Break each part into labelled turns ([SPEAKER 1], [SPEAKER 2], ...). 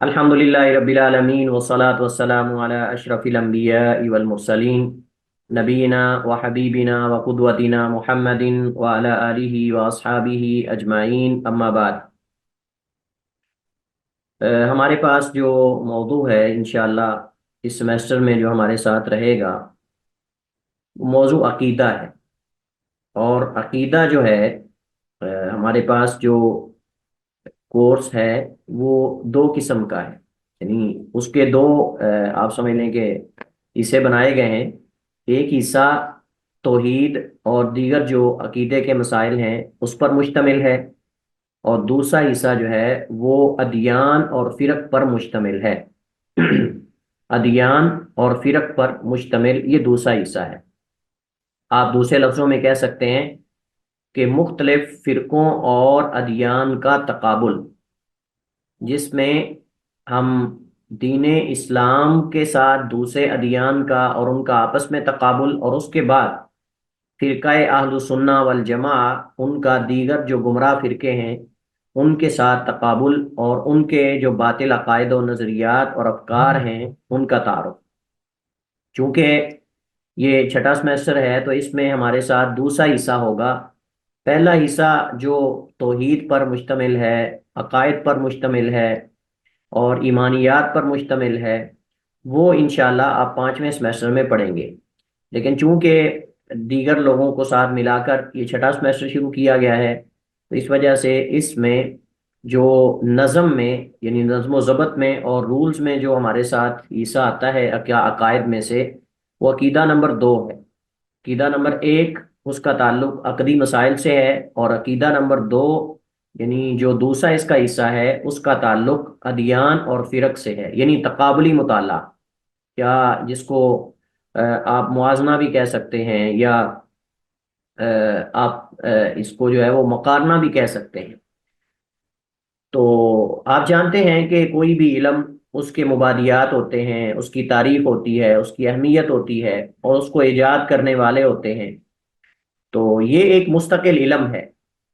[SPEAKER 1] الحمدللہ رب العالمین والصلاة والسلام علی اشرف الانبیاء والمرسلین نبینا و حبیبنا و قدوتنا محمد وعلی آلہ و اصحابہ اجمعین اما بعد۔ ہمارے پاس جو موضوع ہے انشاءاللہ اس سمیسٹر میں جو ہمارے ساتھ رہے گا وہ موضوع عقیدہ ہے۔ اور عقیدہ جو ہے ہمارے پاس جو کورس ہے وہ دو قسم کا ہے، یعنی اس کے دو آپ سمجھ لیں کہ حصے بنائے گئے ہیں۔ ایک حصہ توحید اور دیگر جو عقیدے کے مسائل ہیں اس پر مشتمل ہے، اور دوسرا حصہ جو ہے وہ ادیان اور فرق پر مشتمل ہے۔ ادیان اور فرق پر مشتمل یہ دوسرا حصہ ہے۔ آپ دوسرے لفظوں میں کہہ سکتے ہیں کہ مختلف فرقوں اور ادیان کا تقابل، جس میں ہم دین اسلام کے ساتھ دوسرے ادیان کا اور ان کا آپس میں تقابل، اور اس کے بعد فرقہ اہل سنہ والجماعہ ان کا دیگر جو گمراہ فرقے ہیں ان کے ساتھ تقابل، اور ان کے جو باطل عقائد و نظریات اور افکار ہیں ان کا تعارف۔ چونکہ یہ چھٹا سمیسٹر ہے تو اس میں ہمارے ساتھ دوسرا حصہ ہوگا۔ پہلا حصہ جو توحید پر مشتمل ہے، عقائد پر مشتمل ہے اور ایمانیات پر مشتمل ہے، وہ انشاءاللہ آپ پانچویں سمیسٹر میں پڑھیں گے۔ لیکن چونکہ دیگر لوگوں کو ساتھ ملا کر یہ چھٹا سمیسٹر شروع کیا گیا ہے تو اس وجہ سے اس میں جو نظم میں یعنی نظم و ضبط میں اور رولز میں جو ہمارے ساتھ حصہ آتا ہے عقائد میں سے، وہ عقیدہ نمبر 2 ہے۔ عقیدہ نمبر 1 اس کا تعلق عقدی مسائل سے ہے، اور عقیدہ نمبر 2 یعنی جو دوسرا اس کا حصہ ہے اس کا تعلق ادیان اور فرق سے ہے، یعنی تقابلی مطالعہ، یا جس کو آپ موازنہ بھی کہہ سکتے ہیں، یا آپ اس کو جو ہے وہ مقارنہ بھی کہہ سکتے ہیں۔ تو آپ جانتے ہیں کہ کوئی بھی علم اس کے مبادیات ہوتے ہیں، اس کی تعریف ہوتی ہے، اس کی اہمیت ہوتی ہے، اور اس کو ایجاد کرنے والے ہوتے ہیں۔ تو یہ ایک مستقل علم ہے،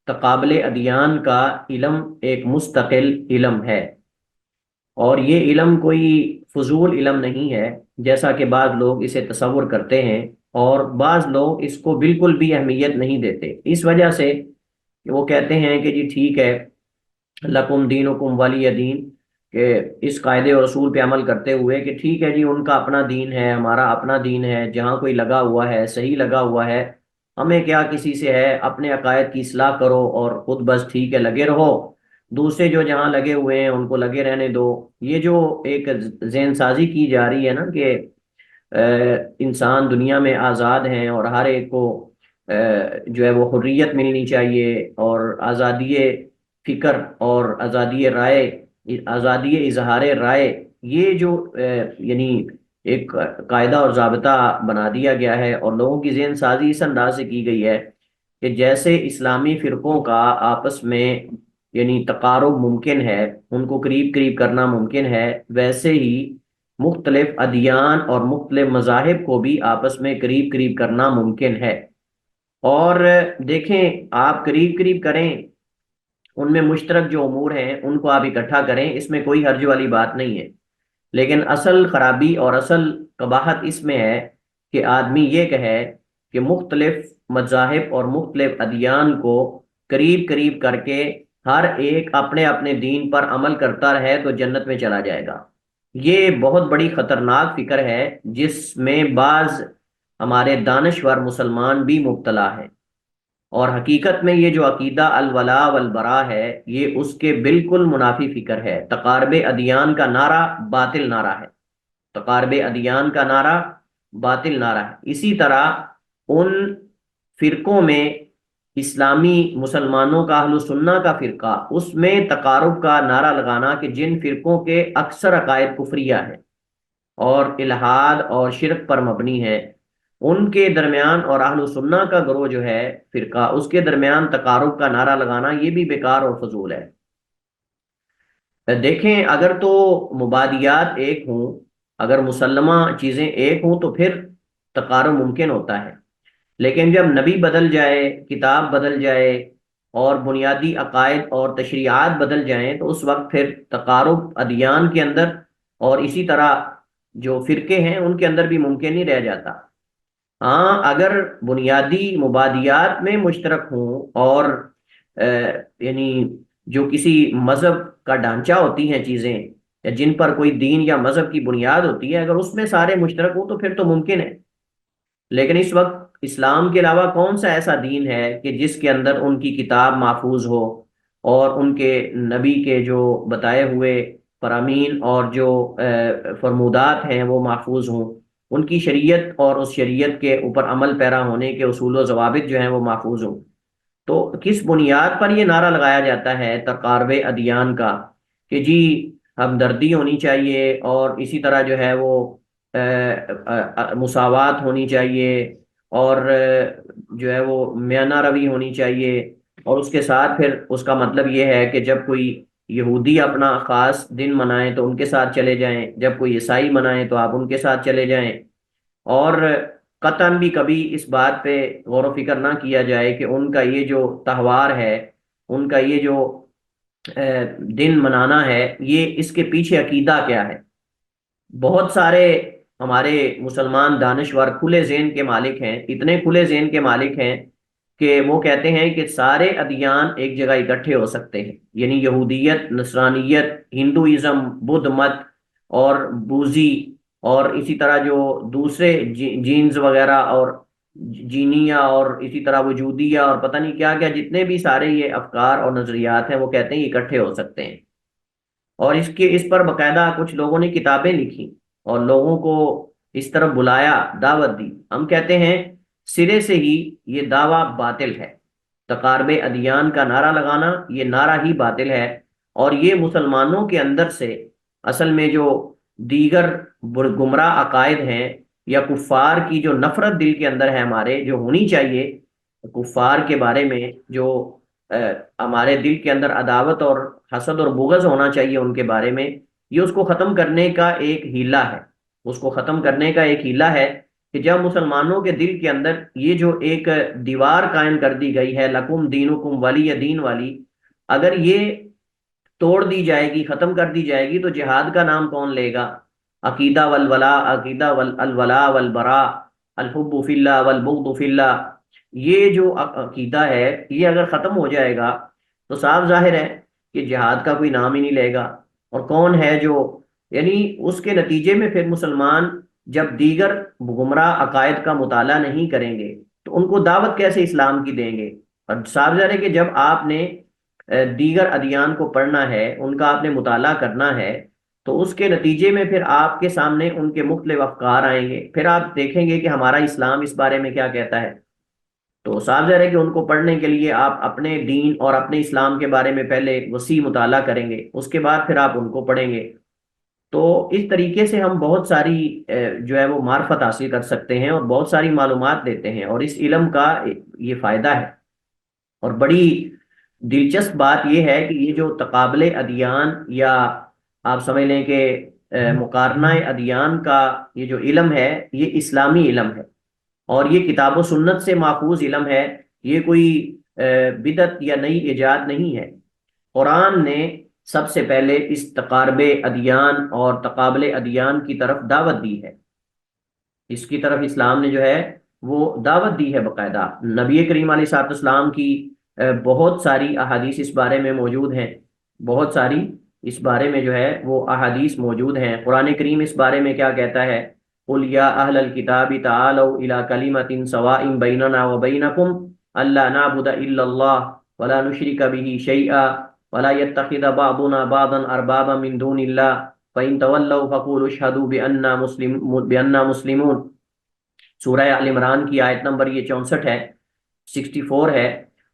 [SPEAKER 1] تقابل ادیان کا علم ایک مستقل علم ہے، اور یہ علم کوئی فضول علم نہیں ہے جیسا کہ بعض لوگ اسے تصور کرتے ہیں، اور بعض لوگ اس کو بالکل بھی اہمیت نہیں دیتے، اس وجہ سے کہ وہ کہتے ہیں کہ جی ٹھیک ہے، لکم دینکم ولی دین، کہ اس قاعدے اور اصول پہ عمل کرتے ہوئے کہ ٹھیک ہے جی ان کا اپنا دین ہے، ہمارا اپنا دین ہے، جہاں کوئی لگا ہوا ہے صحیح لگا ہوا ہے، ہمیں کیا کسی سے ہے، اپنے عقائد کی اصلاح کرو اور خود بس ٹھیک ہے لگے رہو، دوسرے جو جہاں لگے ہوئے ہیں ان کو لگے رہنے دو۔ یہ جو ایک ذہن سازی کی جا رہی ہے نا کہ انسان دنیا میں آزاد ہیں اور ہر ایک کو جو ہے وہ حریت ملنی چاہیے، اور آزادی فکر اور آزادی رائے، آزادی اظہار رائے، یہ جو یعنی ایک قاعدہ اور ضابطہ بنا دیا گیا ہے، اور لوگوں کی ذہن سازی اس انداز سے کی گئی ہے کہ جیسے اسلامی فرقوں کا آپس میں یعنی تقارب ممکن ہے، ان کو قریب قریب کرنا ممکن ہے، ویسے ہی مختلف ادیان اور مختلف مذاہب کو بھی آپس میں قریب قریب کرنا ممکن ہے۔ اور دیکھیں، آپ قریب قریب کریں، ان میں مشترک جو امور ہیں ان کو آپ اکٹھا کریں، اس میں کوئی حرج والی بات نہیں ہے۔ لیکن اصل خرابی اور اصل قباحت اس میں ہے کہ آدمی یہ کہے کہ مختلف مذاہب اور مختلف ادیان کو قریب قریب کر کے ہر ایک اپنے اپنے دین پر عمل کرتا رہے تو جنت میں چلا جائے گا۔ یہ بہت بڑی خطرناک فکر ہے جس میں بعض ہمارے دانشور مسلمان بھی مبتلا ہیں، اور حقیقت میں یہ جو عقیدہ الولاء والبراء ہے یہ اس کے بالکل منافی فکر ہے۔ تقارب ادیان کا نعرہ باطل نعرہ ہے، تقارب ادیان کا نعرہ باطل نعرہ ہے۔ اسی طرح ان فرقوں میں اسلامی مسلمانوں کا اہل سنہ کا فرقہ، اس میں تقارب کا نعرہ لگانا کہ جن فرقوں کے اکثر عقائد کفریہ ہیں اور الحاد اور شرک پر مبنی ہے، ان کے درمیان اور اہل سنہ کا گروہ جو ہے فرقہ، اس کے درمیان تقارب کا نعرہ لگانا یہ بھی بیکار اور فضول ہے۔ دیکھیں، اگر تو مبادیات ایک ہوں، اگر مسلمہ چیزیں ایک ہوں تو پھر تقارب ممکن ہوتا ہے، لیکن جب نبی بدل جائے، کتاب بدل جائے، اور بنیادی عقائد اور تشریعات بدل جائیں تو اس وقت پھر تقارب ادیان کے اندر اور اسی طرح جو فرقے ہیں ان کے اندر بھی ممکن نہیں رہ جاتا۔ ہاں، اگر بنیادی مبادیات میں مشترک ہوں اور یعنی جو کسی مذہب کا ڈھانچہ ہوتی ہیں چیزیں یا جن پر کوئی دین یا مذہب کی بنیاد ہوتی ہے، اگر اس میں سارے مشترک ہوں تو پھر تو ممکن ہے۔ لیکن اس وقت اسلام کے علاوہ کون سا ایسا دین ہے کہ جس کے اندر ان کی کتاب محفوظ ہو اور ان کے نبی کے جو بتائے ہوئے فرامین اور جو فرمودات ہیں وہ محفوظ ہوں، ان کی شریعت اور اس شریعت کے اوپر عمل پیرا ہونے کے اصول و ضوابط جو ہیں وہ محفوظ ہوں؟ تو کس بنیاد پر یہ نعرہ لگایا جاتا ہے تقارب ادیان کا کہ جی ہمدردی ہونی چاہیے اور اسی طرح جو ہے وہ مساوات ہونی چاہیے اور جو ہے وہ میانہ روی ہونی چاہیے، اور اس کے ساتھ پھر اس کا مطلب یہ ہے کہ جب کوئی یہودی اپنا خاص دن منائیں تو ان کے ساتھ چلے جائیں، جب کوئی عیسائی منائیں تو آپ ان کے ساتھ چلے جائیں، اور قطعاً بھی کبھی اس بات پہ غور و فکر نہ کیا جائے کہ ان کا یہ جو تہوار ہے، ان کا یہ جو دن منانا ہے، یہ اس کے پیچھے عقیدہ کیا ہے۔ بہت سارے ہمارے مسلمان دانشور کھلے ذہن کے مالک ہیں، اتنے کھلے ذہن کے مالک ہیں کہ وہ کہتے ہیں کہ سارے ادیان ایک جگہ اکٹھے ہو سکتے ہیں، یعنی یہودیت، نصرانیت، ہندوازم، بدھ مت اور بوذی اور اسی طرح جو دوسرے جینز وغیرہ اور جینیا اور اسی طرح وجودیہ اور پتہ نہیں کیا کیا جتنے بھی سارے یہ افکار اور نظریات ہیں وہ کہتے ہیں اکٹھے ہو سکتے ہیں۔ اور اس پر باقاعدہ کچھ لوگوں نے کتابیں لکھی اور لوگوں کو اس طرف بلایا، دعوت دی۔ ہم کہتے ہیں سرے سے ہی یہ دعویٰ باطل ہے، تقارب ادیان کا نعرہ لگانا یہ نعرہ ہی باطل ہے، اور یہ مسلمانوں کے اندر سے اصل میں جو دیگر گمراہ عقائد ہیں یا کفار کی جو نفرت دل کے اندر ہے ہمارے جو ہونی چاہیے، کفار کے بارے میں جو ہمارے دل کے اندر عداوت اور حسد اور بغض ہونا چاہیے ان کے بارے میں، یہ اس کو ختم کرنے کا ایک ہیلہ ہے۔ اس کو ختم کرنے کا ایک ہیلہ ہے کہ جب مسلمانوں کے دل کے اندر یہ جو ایک دیوار قائم کر دی گئی ہے، لکم دینکم ولی دین والی، اگر یہ توڑ دی جائے گی، ختم کر دی جائے گی، تو جہاد کا نام کون لے گا؟ عقیدہ والولا، عقیدہ الولا والبرا، الحب فی اللہ والبغض فی اللہ، یہ جو عقیدہ ہے یہ اگر ختم ہو جائے گا تو صاف ظاہر ہے کہ جہاد کا کوئی نام ہی نہیں لے گا۔ اور کون ہے جو یعنی اس کے نتیجے میں پھر مسلمان جب دیگر گمراہ عقائد کا مطالعہ نہیں کریں گے تو ان کو دعوت کیسے اسلام کی دیں گے؟ اور صاف ظاہر ہے کہ جب آپ نے دیگر ادیان کو پڑھنا ہے، ان کا آپ نے مطالعہ کرنا ہے، تو اس کے نتیجے میں پھر آپ کے سامنے ان کے مختلف افکار آئیں گے، پھر آپ دیکھیں گے کہ ہمارا اسلام اس بارے میں کیا کہتا ہے۔ تو صاف ظاہر ہے کہ ان کو پڑھنے کے لیے آپ اپنے دین اور اپنے اسلام کے بارے میں پہلے وسیع مطالعہ کریں گے، اس کے بعد پھر آپ ان کو پڑھیں گے۔ تو اس طریقے سے ہم بہت ساری جو ہے وہ معرفت حاصل کر سکتے ہیں اور بہت ساری معلومات دیتے ہیں، اور اس علم کا یہ فائدہ ہے۔ اور بڑی دلچسپ بات یہ ہے کہ یہ جو تقابل ادیان یا آپ سمجھ لیں کہ مقارنہ ادیان کا یہ جو علم ہے یہ اسلامی علم ہے، اور یہ کتاب و سنت سے ماخوذ علم ہے، یہ کوئی بدعت یا نئی ایجاد نہیں ہے۔ قرآن نے سب سے پہلے اس تقارب ادیان اور تقابل ادیان کی طرف دعوت دی ہے، اس کی طرف اسلام نے جو ہے وہ دعوت دی ہے باقاعدہ۔ نبی کریم علیہ الصلوۃ والسلام کی بہت ساری احادیث اس بارے میں موجود ہیں، بہت ساری اس بارے میں جو ہے وہ احادیث موجود ہیں۔ قرآن کریم اس بارے میں کیا کہتا ہے؟ قُلْ يَا أَهْلَ الْكِتَابِ تَعَالَوْا إِلَىٰ كَلِمَةٍ سَوَاءٍ بَيْنَنَا وَبَيْنَكُمْ أَلَّا نَعْبُدَ إِلَّا اللَّهَ وَلَا نُشْرِكَ بِهِ شَيْئًا وَلَا يَتَّخِذَ بَعْضُنَا بَعْضًا أَرْبَابًا مِّن دُونِ اللَّهِ فَإِن تَوَلَّوْا فَقُولُوا اشْهَدُوا بِأَنَّا مُسْلِمُونَ۔ سورہ آل عمران کی آیت نمبر یہ 64 ہے، 64 ہے۔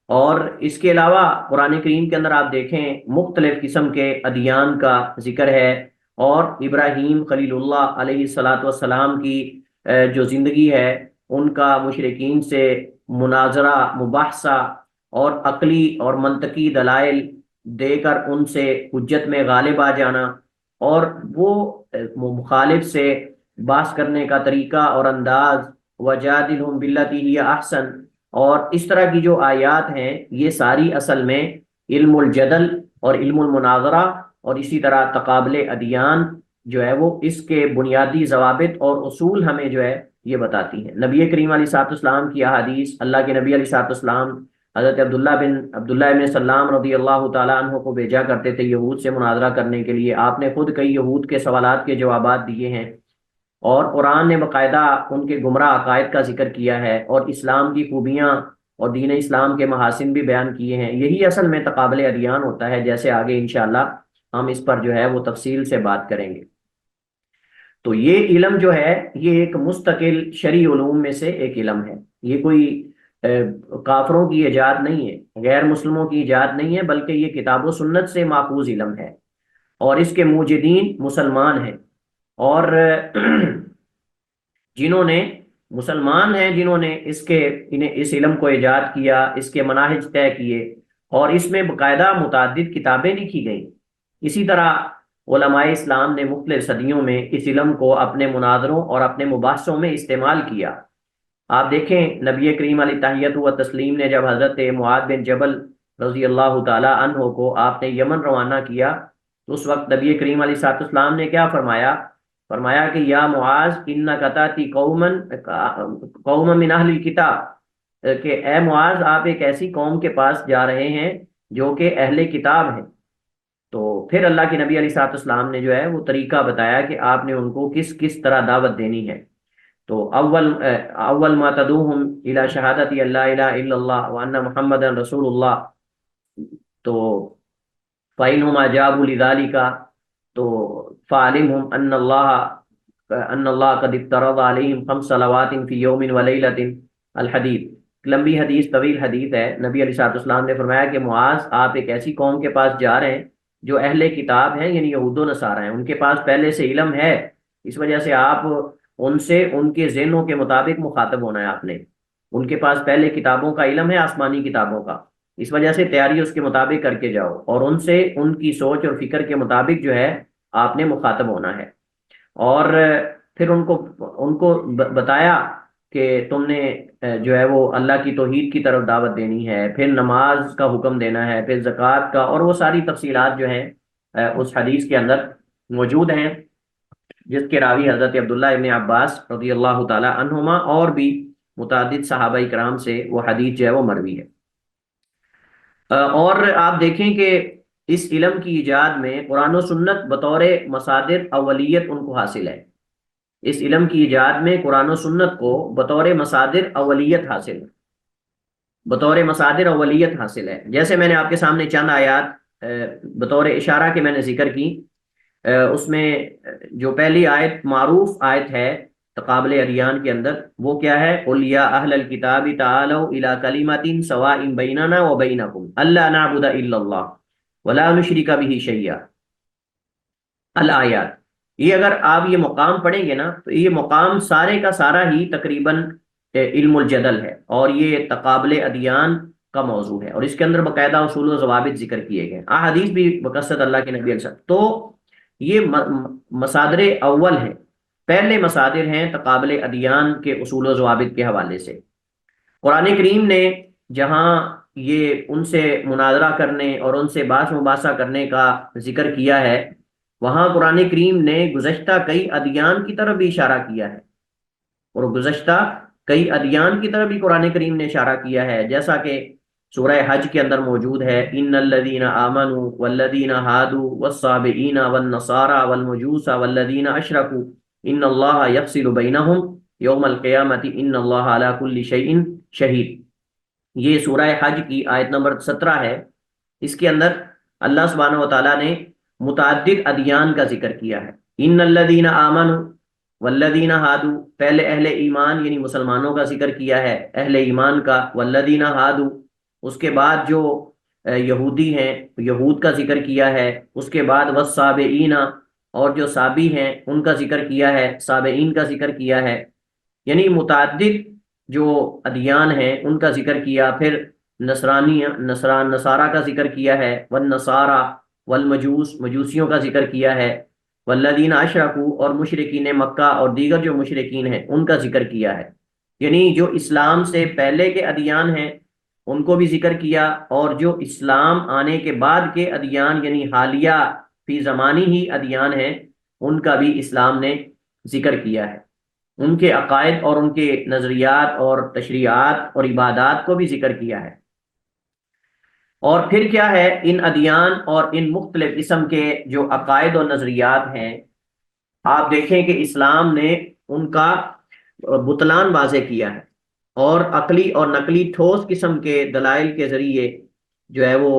[SPEAKER 1] اور اس کے علاوہ قرآن کریم کے اندر آپ دیکھیں مختلف قسم کے ادیان کا ذکر ہے، اور ابراہیم خلیل اللہ علیہ الصلاۃ والسلام کی جو زندگی ہے ان کا مشرکین سے مناظرہ، مباحثہ اور عقلی اور منطقی دلائل دے کر ان سے حجت میں غالب آ جانا، اور وہ مخالف سے بحث کرنے کا طریقہ اور انداز، وجادلہم باللتی ہی احسن، اور اس طرح کی جو آیات ہیں یہ ساری اصل میں علم الجدل اور علم المناظرہ اور اسی طرح تقابل ادیان جو ہے وہ اس کے بنیادی ضوابط اور اصول ہمیں جو ہے یہ بتاتی ہیں۔ نبی کریم علیہ الصلوۃ والسلام کی احادیث، اللہ کے نبی علیہ الصلوۃ والسلام حضرت عبداللہ بن سلام رضی اللہ تعالیٰ عنہ کو بھیجا کرتے تھے یہود سے مناظرہ کرنے کے لیے۔ آپ نے خود کئی یہود کے سوالات کے جوابات دیے ہیں، اور قرآن نے باقاعدہ ان کے گمراہ عقائد کا ذکر کیا ہے اور اسلام کی خوبیاں اور دین اسلام کے محاسن بھی بیان کیے ہیں۔ یہی اصل میں تقابل ادیان ہوتا ہے، جیسے آگے انشاءاللہ ہم اس پر جو ہے وہ تفصیل سے بات کریں گے۔ تو یہ علم جو ہے یہ ایک مستقل شرعی علوم میں سے ایک علم ہے، یہ کوئی کافروں کی ایجاد نہیں ہے، غیر مسلموں کی ایجاد نہیں ہے، بلکہ یہ کتاب و سنت سے ماخوذ علم ہے، اور اس کے موجدین مسلمان ہیں، اور جنہوں نے مسلمان ہیں جنہوں نے اس علم کو ایجاد کیا، اس کے مناہج طے کیے، اور اس میں باقاعدہ متعدد کتابیں لکھی گئیں۔ اسی طرح علماء اسلام نے مختلف صدیوں میں اس علم کو اپنے مناظروں اور اپنے مباحثوں میں استعمال کیا۔ آپ دیکھیں نبی کریم علیہ تحیت و تسلیم نے جب حضرت معاذ بن جبل رضی اللہ تعالی عنہ کو آپ نے یمن روانہ کیا، تو اس وقت نبی کریم علیہ الصلوۃ والسلام نے کیا فرمایا؟ فرمایا کہ یا معاذ انک تاتی قوما من اہل الکتاب، کہ اے معاذ آپ ایک ایسی قوم کے پاس جا رہے ہیں جو کہ اہل کتاب ہیں۔ تو پھر اللہ کے نبی علیہ الصلوۃ والسلام نے جو ہے وہ طریقہ بتایا کہ آپ نے ان کو کس کس طرح دعوت دینی ہے۔ تو اول ما تدعوہم الی شہادت لا الہ الا اللہ وان محمد رسول اللہ، تو فإنہم اجابوا لذلک تو فعلمہم ان اللہ قد افترض علیہم 5 صلوات فی یوم ولیلۃ الحدیث۔ لمبی حدیث، طویل حدیث ہے۔ نبی علیہ الصلوۃ والسلام نے فرمایا کہ معاذ آپ ایک ایسی قوم کے پاس جا رہے ہیں جو اہل کتاب ہیں، یعنی یہود و نصارہ ہیں، ان کے پاس پہلے سے علم ہے، اس وجہ سے آپ ان سے ان کے ذہنوں کے مطابق مخاطب ہونا ہے۔ آپ نے ان کے پاس پہلے کتابوں کا علم ہے، آسمانی کتابوں کا، اس وجہ سے تیاری اس کے مطابق کر کے جاؤ، اور ان سے ان کی سوچ اور فکر کے مطابق جو ہے آپ نے مخاطب ہونا ہے۔ اور پھر ان کو بتایا کہ تم نے جو ہے وہ اللہ کی توحید کی طرف دعوت دینی ہے، پھر نماز کا حکم دینا ہے، پھر زکوٰۃ کا، اور وہ ساری تفصیلات جو ہیں اس حدیث کے اندر موجود ہیں، جس کے راوی حضرت عبداللہ ابن عباس رضی اللہ تعالی عنہما اور بھی متعدد صحابہ کرام سے وہ حدیث جو ہے وہ مروی ہے۔ اور آپ دیکھیں کہ اس علم کی ایجاد میں قرآن و سنت بطور مصادر اولیت ان کو حاصل ہے۔ اس علم کی ایجاد میں قرآن و سنت کو بطور مصادر اولیت حاصل ہے، بطور مصادر اولیت حاصل ہے۔ جیسے میں نے آپ کے سامنے چند آیات بطور اشارہ کے میں نے ذکر کی، اس میں جو پہلی آیت معروف آیت ہے تقابل ادیان کے اندر، وہ کیا ہے؟ قل یا اہل الکتاب تعالوا الی کلمۃ سواء بیننا وبینکم الا نعبد الا اللہ ولا نشرک بہ شیئا الآیات۔ یہ اگر آپ یہ مقام پڑھیں گے نا تو یہ مقام سارے کا سارا ہی تقریباً علم الجدل ہے، اور یہ تقابل ادیان کا موضوع ہے، اور اس کے اندر باقاعدہ اصول و ضوابط ذکر کیے گئے، احادیث بھی بکثرت اللہ کے نبی علیہ السلام۔ تو یہ مصادر اول ہیں، پہلے مصادر ہیں تقابل ادیان کے اصول و ضوابط کے حوالے سے۔ قرآن کریم نے جہاں یہ ان سے مناظرہ کرنے اور ان سے بحث مباحثہ کرنے کا ذکر کیا ہے، وہاں قرآن کریم نے گزشتہ کئی ادیان کی طرف بھی اشارہ کیا ہے، اور گزشتہ کئی ادیان کی طرف بھی قرآن کریم نے اشارہ کیا ہے، جیسا کہ سورہ حج کے اندر موجود ہے، ان الذین آمنوا والذین ہادوا والصابئین والنصارى والمجوس والذین اشرکوا ان اللہ یفصل بینہم یوم القیامۃ ان اللہ علی کل شیء شہید۔ یہ سورہ حج کی آیت نمبر 17 ہے۔ اس کے اندر اللہ سبحانہ و تعالیٰ نے متعدد ادیان کا ذکر کیا ہے۔ ان الذین آمنوا والذین ہادوا، پہلے اہل ایمان یعنی مسلمانوں کا ذکر کیا ہے، اہل ایمان کا، والذین ہادوا، اس کے بعد جو یہودی ہیں یہود کا ذکر کیا ہے، اس کے بعد والصابئین، اور جو صابی ہیں ان کا ذکر کیا ہے، صابئین کا ذکر کیا ہے، یعنی متعدد جو ادیان ہیں ان کا ذکر کیا۔ پھر نصارہ کا ذکر کیا ہے، والنصارى والمجوس، مجوسیوں کا ذکر کیا ہے، والذین اشرکوا، اور مشرکین مکہ اور دیگر جو مشرکین ہیں ان کا ذکر کیا ہے۔ یعنی جو اسلام سے پہلے کے ادیان ہیں ان کو بھی ذکر کیا، اور جو اسلام آنے کے بعد کے ادیان یعنی حالیہ فی زمانی ہی ادیان ہیں ان کا بھی اسلام نے ذکر کیا ہے، ان کے عقائد اور ان کے نظریات اور تشریعات اور عبادات کو بھی ذکر کیا ہے۔ اور پھر کیا ہے، ان ادیان اور ان مختلف قسم کے جو عقائد اور نظریات ہیں، آپ دیکھیں کہ اسلام نے ان کا بطلان واضح کیا ہے، اور عقلی اور نقلی ٹھوس قسم کے دلائل کے ذریعے جو ہے وہ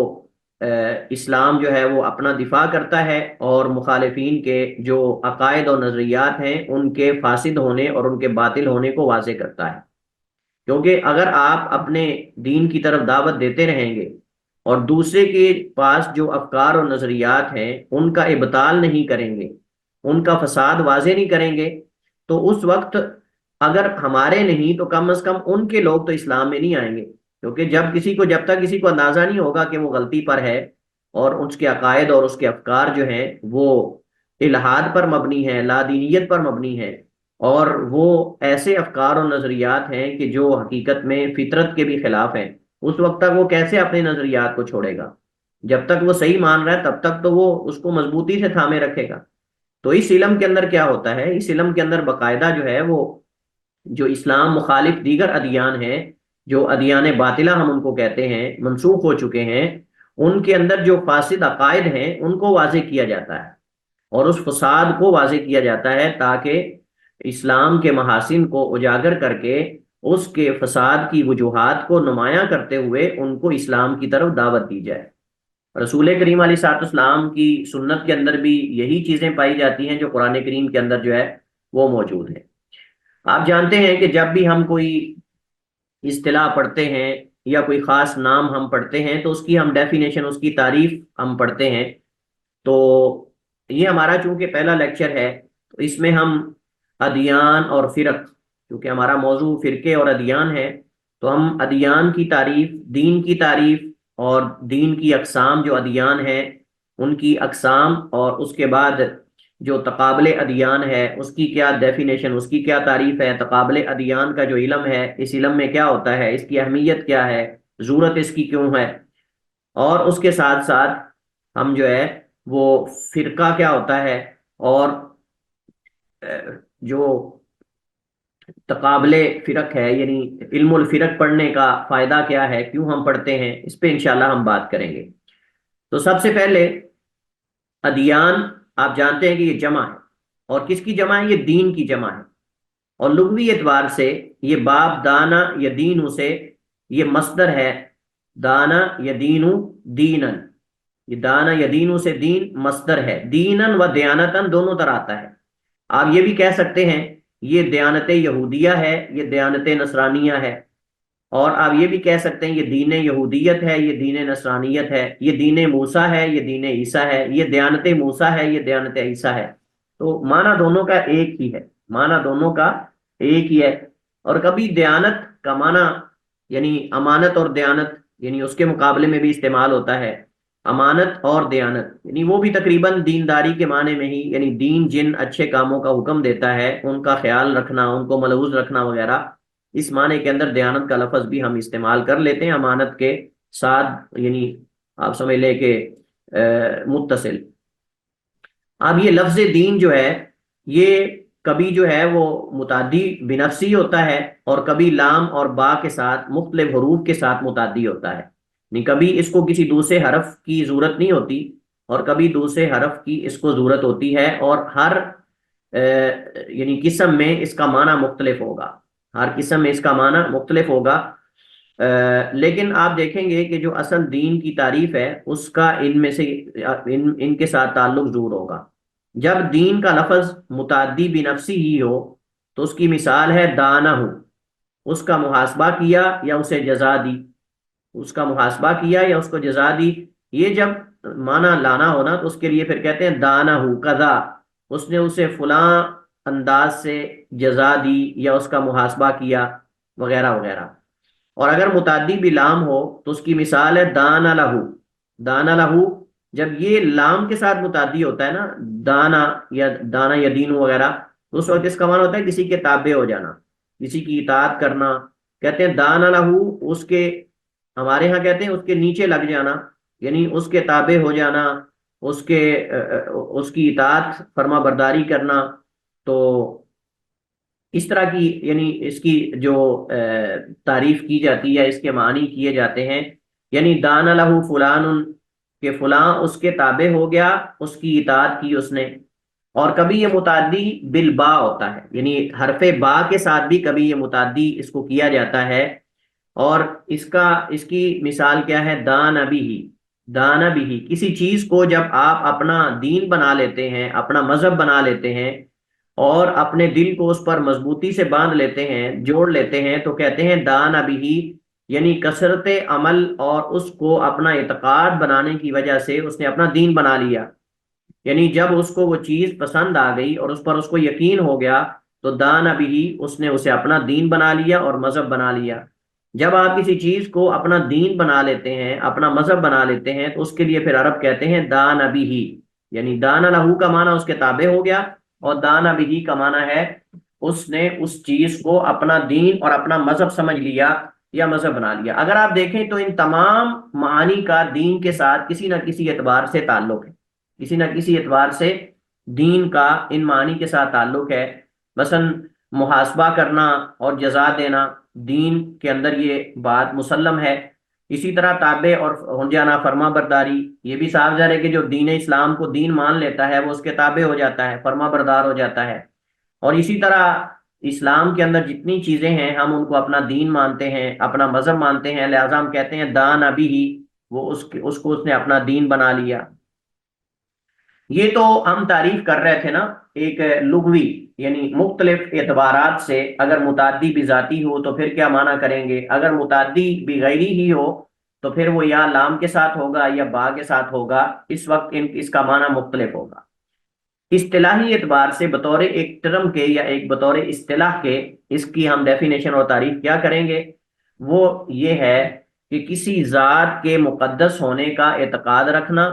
[SPEAKER 1] اسلام جو ہے وہ اپنا دفاع کرتا ہے، اور مخالفین کے جو عقائد اور نظریات ہیں ان کے فاسد ہونے اور ان کے باطل ہونے کو واضح کرتا ہے۔ کیونکہ اگر آپ اپنے دین کی طرف دعوت دیتے رہیں گے اور دوسرے کے پاس جو افکار اور نظریات ہیں ان کا ابطال نہیں کریں گے، ان کا فساد واضح نہیں کریں گے، تو اس وقت اگر ہمارے نہیں تو کم از کم ان کے لوگ تو اسلام میں نہیں آئیں گے۔ کیونکہ جب تک کسی کو اندازہ نہیں ہوگا کہ وہ غلطی پر ہے، اور اس کے عقائد اور اس کے افکار جو ہیں وہ الحاد پر مبنی ہیں، لا دینیت پر مبنی ہیں، اور وہ ایسے افکار اور نظریات ہیں کہ جو حقیقت میں فطرت کے بھی خلاف ہیں، اس وقت تک وہ کیسے اپنے نظریات کو چھوڑے گا؟ جب تک وہ صحیح مان رہا ہے تب تک تو وہ اس کو مضبوطی سے تھامے رکھے گا۔ تو اس علم کے اندر کیا ہوتا ہے، اس علم کے اندر باقاعدہ جو ہے وہ جو اسلام مخالف دیگر ادیان ہیں، جو ادیان باطلہ ہم ان کو کہتے ہیں، منسوخ ہو چکے ہیں، ان کے اندر جو فاسد عقائد ہیں ان کو واضح کیا جاتا ہے، اور اس فساد کو واضح کیا جاتا ہے تاکہ اسلام کے محاسن کو اجاگر کر کے اس کے فساد کی وجوہات کو نمایاں کرتے ہوئے ان کو اسلام کی طرف دعوت دی جائے۔ رسول کریم علیہ الصلوۃ والسلام کی سنت کے اندر بھی یہی چیزیں پائی جاتی ہیں جو قرآن کریم کے اندر جو ہے وہ موجود ہے۔ آپ جانتے ہیں کہ جب بھی ہم کوئی اصطلاح پڑھتے ہیں یا کوئی خاص نام ہم پڑھتے ہیں تو اس کی ہم ڈیفینیشن، اس کی تعریف ہم پڑھتے ہیں۔ تو یہ ہمارا چونکہ پہلا لیکچر ہے تو اس میں ہم ادیان اور فرق، کیونکہ ہمارا موضوع فرقے اور ادیان ہے، تو ہم ادیان کی تعریف، دین کی تعریف، اور دین کی اقسام جو ادیان ہیں ان کی اقسام، اور اس کے بعد جو تقابل ادیان ہے اس کی کیا ڈیفینیشن، اس کی کیا تعریف ہے، تقابل ادیان کا جو علم ہے اس علم میں کیا ہوتا ہے، اس کی اہمیت کیا ہے، ضرورت اس کی کیوں ہے، اور اس کے ساتھ ساتھ ہم جو ہے وہ فرقہ کیا ہوتا ہے، اور جو تقابل فرق ہے یعنی علم الفرق پڑھنے کا فائدہ کیا ہے، کیوں ہم پڑھتے ہیں، اس پہ انشاءاللہ ہم بات کریں گے۔ تو سب سے پہلے ادیان آپ جانتے ہیں کہ یہ جمع ہے، اور کس کی جمع ہے؟ یہ دین کی جمع ہے، اور لغوی اعتبار سے یہ باب دانا یدینو سے یہ مصدر ہے، دانا یدینو دینن، یہ دانا یدینو سے دین مصدر ہے، دینن و دیانتن دونوں طرح آتا ہے۔ آپ یہ بھی کہہ سکتے ہیں یہ دیانت یہودیہ ہے، یہ دیانت نصرانیہ ہے، اور آپ یہ بھی کہہ سکتے ہیں یہ دین یہودیت ہے، یہ دین نصرانیت ہے، یہ دین موسیٰ ہے، یہ دین عیسیٰ ہے، یہ دیانت موسیٰ ہے، یہ دیانت عیسیٰ ہے۔ تو معنی دونوں کا ایک ہی ہے، معنی دونوں کا ایک ہی ہے۔ اور کبھی دیانت کا معنی یعنی امانت اور دیانت یعنی اس کے مقابلے میں بھی استعمال ہوتا ہے، امانت اور دیانت یعنی وہ بھی تقریباً دینداری کے معنی میں ہی، یعنی دین جن اچھے کاموں کا حکم دیتا ہے ان کا خیال رکھنا، ان کو ملحوظ رکھنا وغیرہ، اس معنی کے اندر دیانت کا لفظ بھی ہم استعمال کر لیتے ہیں امانت کے ساتھ، یعنی آپ سمجھ لیں کہ متصل۔ اب یہ لفظ دین جو ہے یہ کبھی جو ہے وہ متعدی بنفسی ہوتا ہے، اور کبھی لام اور با کے ساتھ مختلف حروف کے ساتھ متعدی ہوتا ہے، یعنی کبھی اس کو کسی دوسرے حرف کی ضرورت نہیں ہوتی اور کبھی دوسرے حرف کی اس کو ضرورت ہوتی ہے، اور ہر یعنی قسم میں اس کا معنی مختلف ہوگا، ہر قسم میں اس کا معنی مختلف ہوگا۔ لیکن آپ دیکھیں گے کہ جو اصل دین کی تعریف ہے اس کا ان میں سے ان کے ساتھ تعلق ضرور ہوگا۔ جب دین کا لفظ متعدی بنفسی ہی ہو تو اس کی مثال ہے دانہ ہو، اس کا محاسبہ کیا یا اسے جزا دی، اس کا محاسبہ کیا یا اس کو جزا دی، یہ جب معنی لانا ہونا تو اس کے لیے پھر کہتے ہیں دانہ ہو قضا، اس نے اسے فلاں انداز سے جزا دی یا اس کا محاسبہ کیا وغیرہ وغیرہ۔ اور اگر متعدی بھی لام ہو تو اس کی مثال ہے دانہ لہو، دانہ لہو جب یہ لام کے ساتھ متعدی ہوتا ہے نا، دانا یا دانا یا دین وغیرہ، تو اس وقت اس کا معنی ہوتا ہے کسی کے تابع ہو جانا، کسی کی اطاعت کرنا، کہتے ہیں دان لہو، اس کے، ہمارے ہاں کہتے ہیں اس کے نیچے لگ جانا، یعنی اس کے تابع ہو جانا، اس کے اس کی اطاعت فرما برداری کرنا۔ تو اس طرح کی یعنی اس کی جو تعریف کی جاتی ہے، اس کے معنی کیے جاتے ہیں، یعنی دان لہو فلان، کہ فلاں اس کے تابع ہو گیا، اس کی اطاعت کی اس نے۔ اور کبھی یہ متعدی بالبا ہوتا ہے، یعنی حرف با کے ساتھ بھی کبھی یہ متعدی اس کو کیا جاتا ہے۔ اور اس کی مثال کیا ہے؟ دان ابھی ہی، دان ابھی ہی، کسی چیز کو جب آپ اپنا دین بنا لیتے ہیں، اپنا مذہب بنا لیتے ہیں، اور اپنے دل کو اس پر مضبوطی سے باندھ لیتے ہیں، جوڑ لیتے ہیں، تو کہتے ہیں دان ابھی ہی، یعنی کثرت عمل اور اس کو اپنا اعتقاد بنانے کی وجہ سے اس نے اپنا دین بنا لیا۔ یعنی جب اس کو وہ چیز پسند آ گئی اور اس پر اس کو یقین ہو گیا، تو دان ابھی ہی، اس نے اسے اپنا دین بنا لیا اور مذہب بنا لیا۔ جب آپ کسی چیز کو اپنا دین بنا لیتے ہیں، اپنا مذہب بنا لیتے ہیں، تو اس کے لیے پھر عرب کہتے ہیں دان ابھی ہی، یعنی دان لہو کا معنی اس کے تابع ہو گیا، اور دان ابھی ہی کا معنی ہے اس نے اس چیز کو اپنا دین اور اپنا مذہب سمجھ لیا یا مذہب بنا لیا۔ اگر آپ دیکھیں تو ان تمام معانی کا دین کے ساتھ کسی نہ کسی اعتبار سے تعلق ہے، کسی نہ کسی اعتبار سے دین کا ان معانی کے ساتھ تعلق ہے۔ مثلا محاسبہ کرنا اور جزا دینا، دین کے اندر یہ بات مسلم ہے۔ اسی طرح تابع اور ہو جانا، فرما برداری، یہ بھی صاف ظاہر ہے کہ جو دین اسلام کو دین مان لیتا ہے وہ اس کے تابع ہو جاتا ہے، فرما بردار ہو جاتا ہے۔ اور اسی طرح اسلام کے اندر جتنی چیزیں ہیں ہم ان کو اپنا دین مانتے ہیں، اپنا مذہب مانتے ہیں، لہذا ہم کہتے ہیں دان ابھی ہی، وہ اس کو اس نے اپنا دین بنا لیا۔ یہ تو ہم تعریف کر رہے تھے نا ایک لغوی، یعنی مختلف اعتبارات سے، اگر متعدی بھی ذاتی ہو تو پھر کیا معنی کریں گے، اگر متعدی بھی غیری ہی ہو تو پھر وہ یا لام کے ساتھ ہوگا یا با کے ساتھ ہوگا، اس وقت اس کا معنی مختلف ہوگا۔ اصطلاحی اعتبار سے بطور ایک ٹرم کے یا ایک بطور اصطلاح کے اس کی ہم ڈیفینیشن اور تعریف کیا کریں گے؟ وہ یہ ہے کہ کسی ذات کے مقدس ہونے کا اعتقاد رکھنا،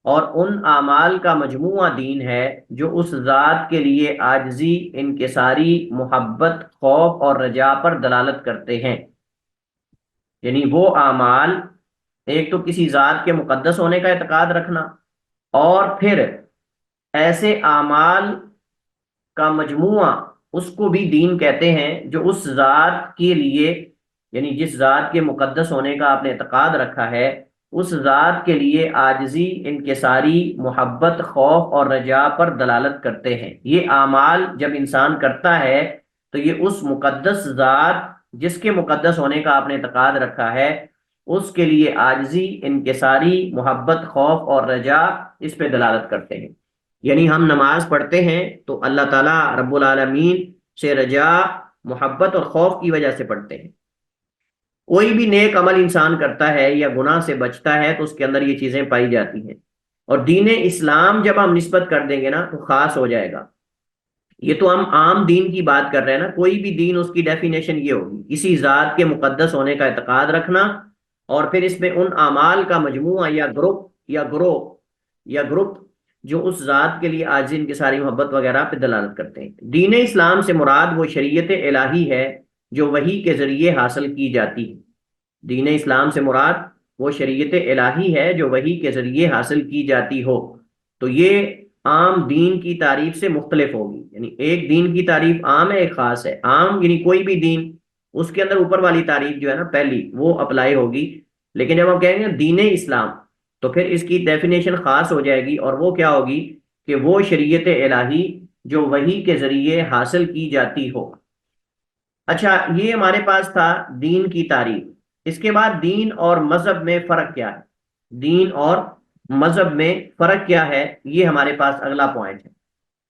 [SPEAKER 1] اور ان اعمال کا مجموعہ دین ہے جو اس ذات کے لیے عاجزی، انکساری، محبت، خوف اور رجا پر دلالت کرتے ہیں۔ یعنی وہ اعمال، ایک تو کسی ذات کے مقدس ہونے کا اعتقاد رکھنا، اور پھر ایسے اعمال کا مجموعہ، اس کو بھی دین کہتے ہیں، جو اس ذات کے لیے، یعنی جس ذات کے مقدس ہونے کا آپ نے اعتقاد رکھا ہے، اس ذات کے لیے عاجزی، انکساری، محبت، خوف اور رجا پر دلالت کرتے ہیں۔ یہ اعمال جب انسان کرتا ہے تو یہ اس مقدس ذات جس کے مقدس ہونے کا آپ نے اعتقاد رکھا ہے، اس کے لیے عاجزی، انکساری، محبت، خوف اور رجا اس پہ دلالت کرتے ہیں۔ یعنی ہم نماز پڑھتے ہیں تو اللہ تعالیٰ رب العالمین سے رجا، محبت اور خوف کی وجہ سے پڑھتے ہیں۔ کوئی بھی نیک عمل انسان کرتا ہے یا گناہ سے بچتا ہے تو اس کے اندر یہ چیزیں پائی جاتی ہیں۔ اور دین اسلام جب ہم نسبت کر دیں گے نا تو خاص ہو جائے گا۔ یہ تو ہم عام دین کی بات کر رہے ہیں نا، کوئی بھی دین اس کی ڈیفینیشن یہ ہوگی، کسی ذات کے مقدس ہونے کا اعتقاد رکھنا، اور پھر اس میں ان اعمال کا مجموعہ یا گروپ یا گروپ جو اس ذات کے لیے عاجزی، انکساری، محبت وغیرہ پہ دلالت کرتے ہیں۔ دین اسلام سے مراد وہ شریعت الہی ہے جو وحی کے ذریعے حاصل کی جاتی ہے۔ دین اسلام سے مراد وہ شریعت الہی ہے جو وحی کے ذریعے حاصل کی جاتی ہو۔ تو یہ عام دین کی تعریف سے مختلف ہوگی، یعنی ایک دین کی تعریف عام ہے، ایک خاص ہے۔ عام یعنی کوئی بھی دین، اس کے اندر اوپر والی تعریف جو ہے نا پہلی، وہ اپلائی ہوگی۔ لیکن جب ہم کہیں گے دین اسلام تو پھر اس کی ڈیفینیشن خاص ہو جائے گی، اور وہ کیا ہوگی کہ وہ شریعت الہی جو وحی کے ذریعے حاصل کی جاتی ہو۔ اچھا، یہ ہمارے پاس تھا دین کی تعریف۔ اس کے بعد دین اور مذہب میں فرق کیا ہے؟ دین اور مذہب میں فرق کیا ہے، یہ ہمارے پاس اگلا پوائنٹ ہے۔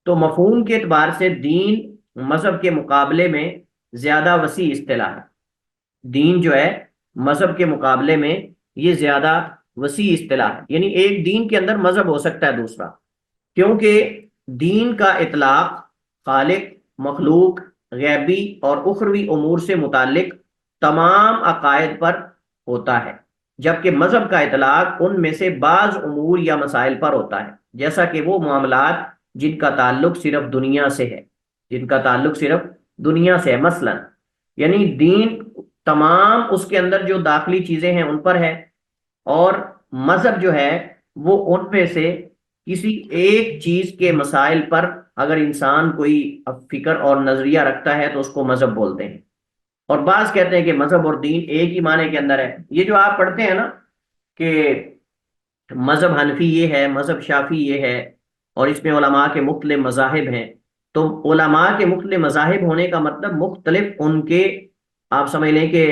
[SPEAKER 1] تو مفہوم کے اعتبار سے دین مذہب کے مقابلے میں زیادہ وسیع اصطلاح ہے۔ دین جو ہے مذہب کے مقابلے میں یہ زیادہ وسیع اصطلاح ہے، یعنی ایک دین کے اندر مذہب ہو سکتا ہے دوسرا، کیونکہ دین کا اطلاق خالق، مخلوق، غیبی اور اخروی امور سے متعلق تمام عقائد پر ہوتا ہے، جبکہ مذہب کا اطلاق ان میں سے بعض امور یا مسائل پر ہوتا ہے، جیسا کہ وہ معاملات جن کا تعلق صرف دنیا سے ہے، جن کا تعلق صرف دنیا سے ہے، مثلا یعنی دین تمام اس کے اندر جو داخلی چیزیں ہیں ان پر ہے، اور مذہب جو ہے وہ ان میں سے کسی ایک چیز کے مسائل پر اگر انسان کوئی فکر اور نظریہ رکھتا ہے تو اس کو مذہب بولتے ہیں۔ اور بعض کہتے ہیں کہ مذہب اور دین ایک ہی معنی کے اندر ہے۔ یہ جو آپ پڑھتے ہیں نا کہ مذہب حنفی یہ ہے، مذہب شافی یہ ہے، اور اس میں علماء کے مختلف مذاہب ہیں، تو علماء کے مختلف مذاہب ہونے کا مطلب مختلف ان کے، آپ سمجھ لیں کہ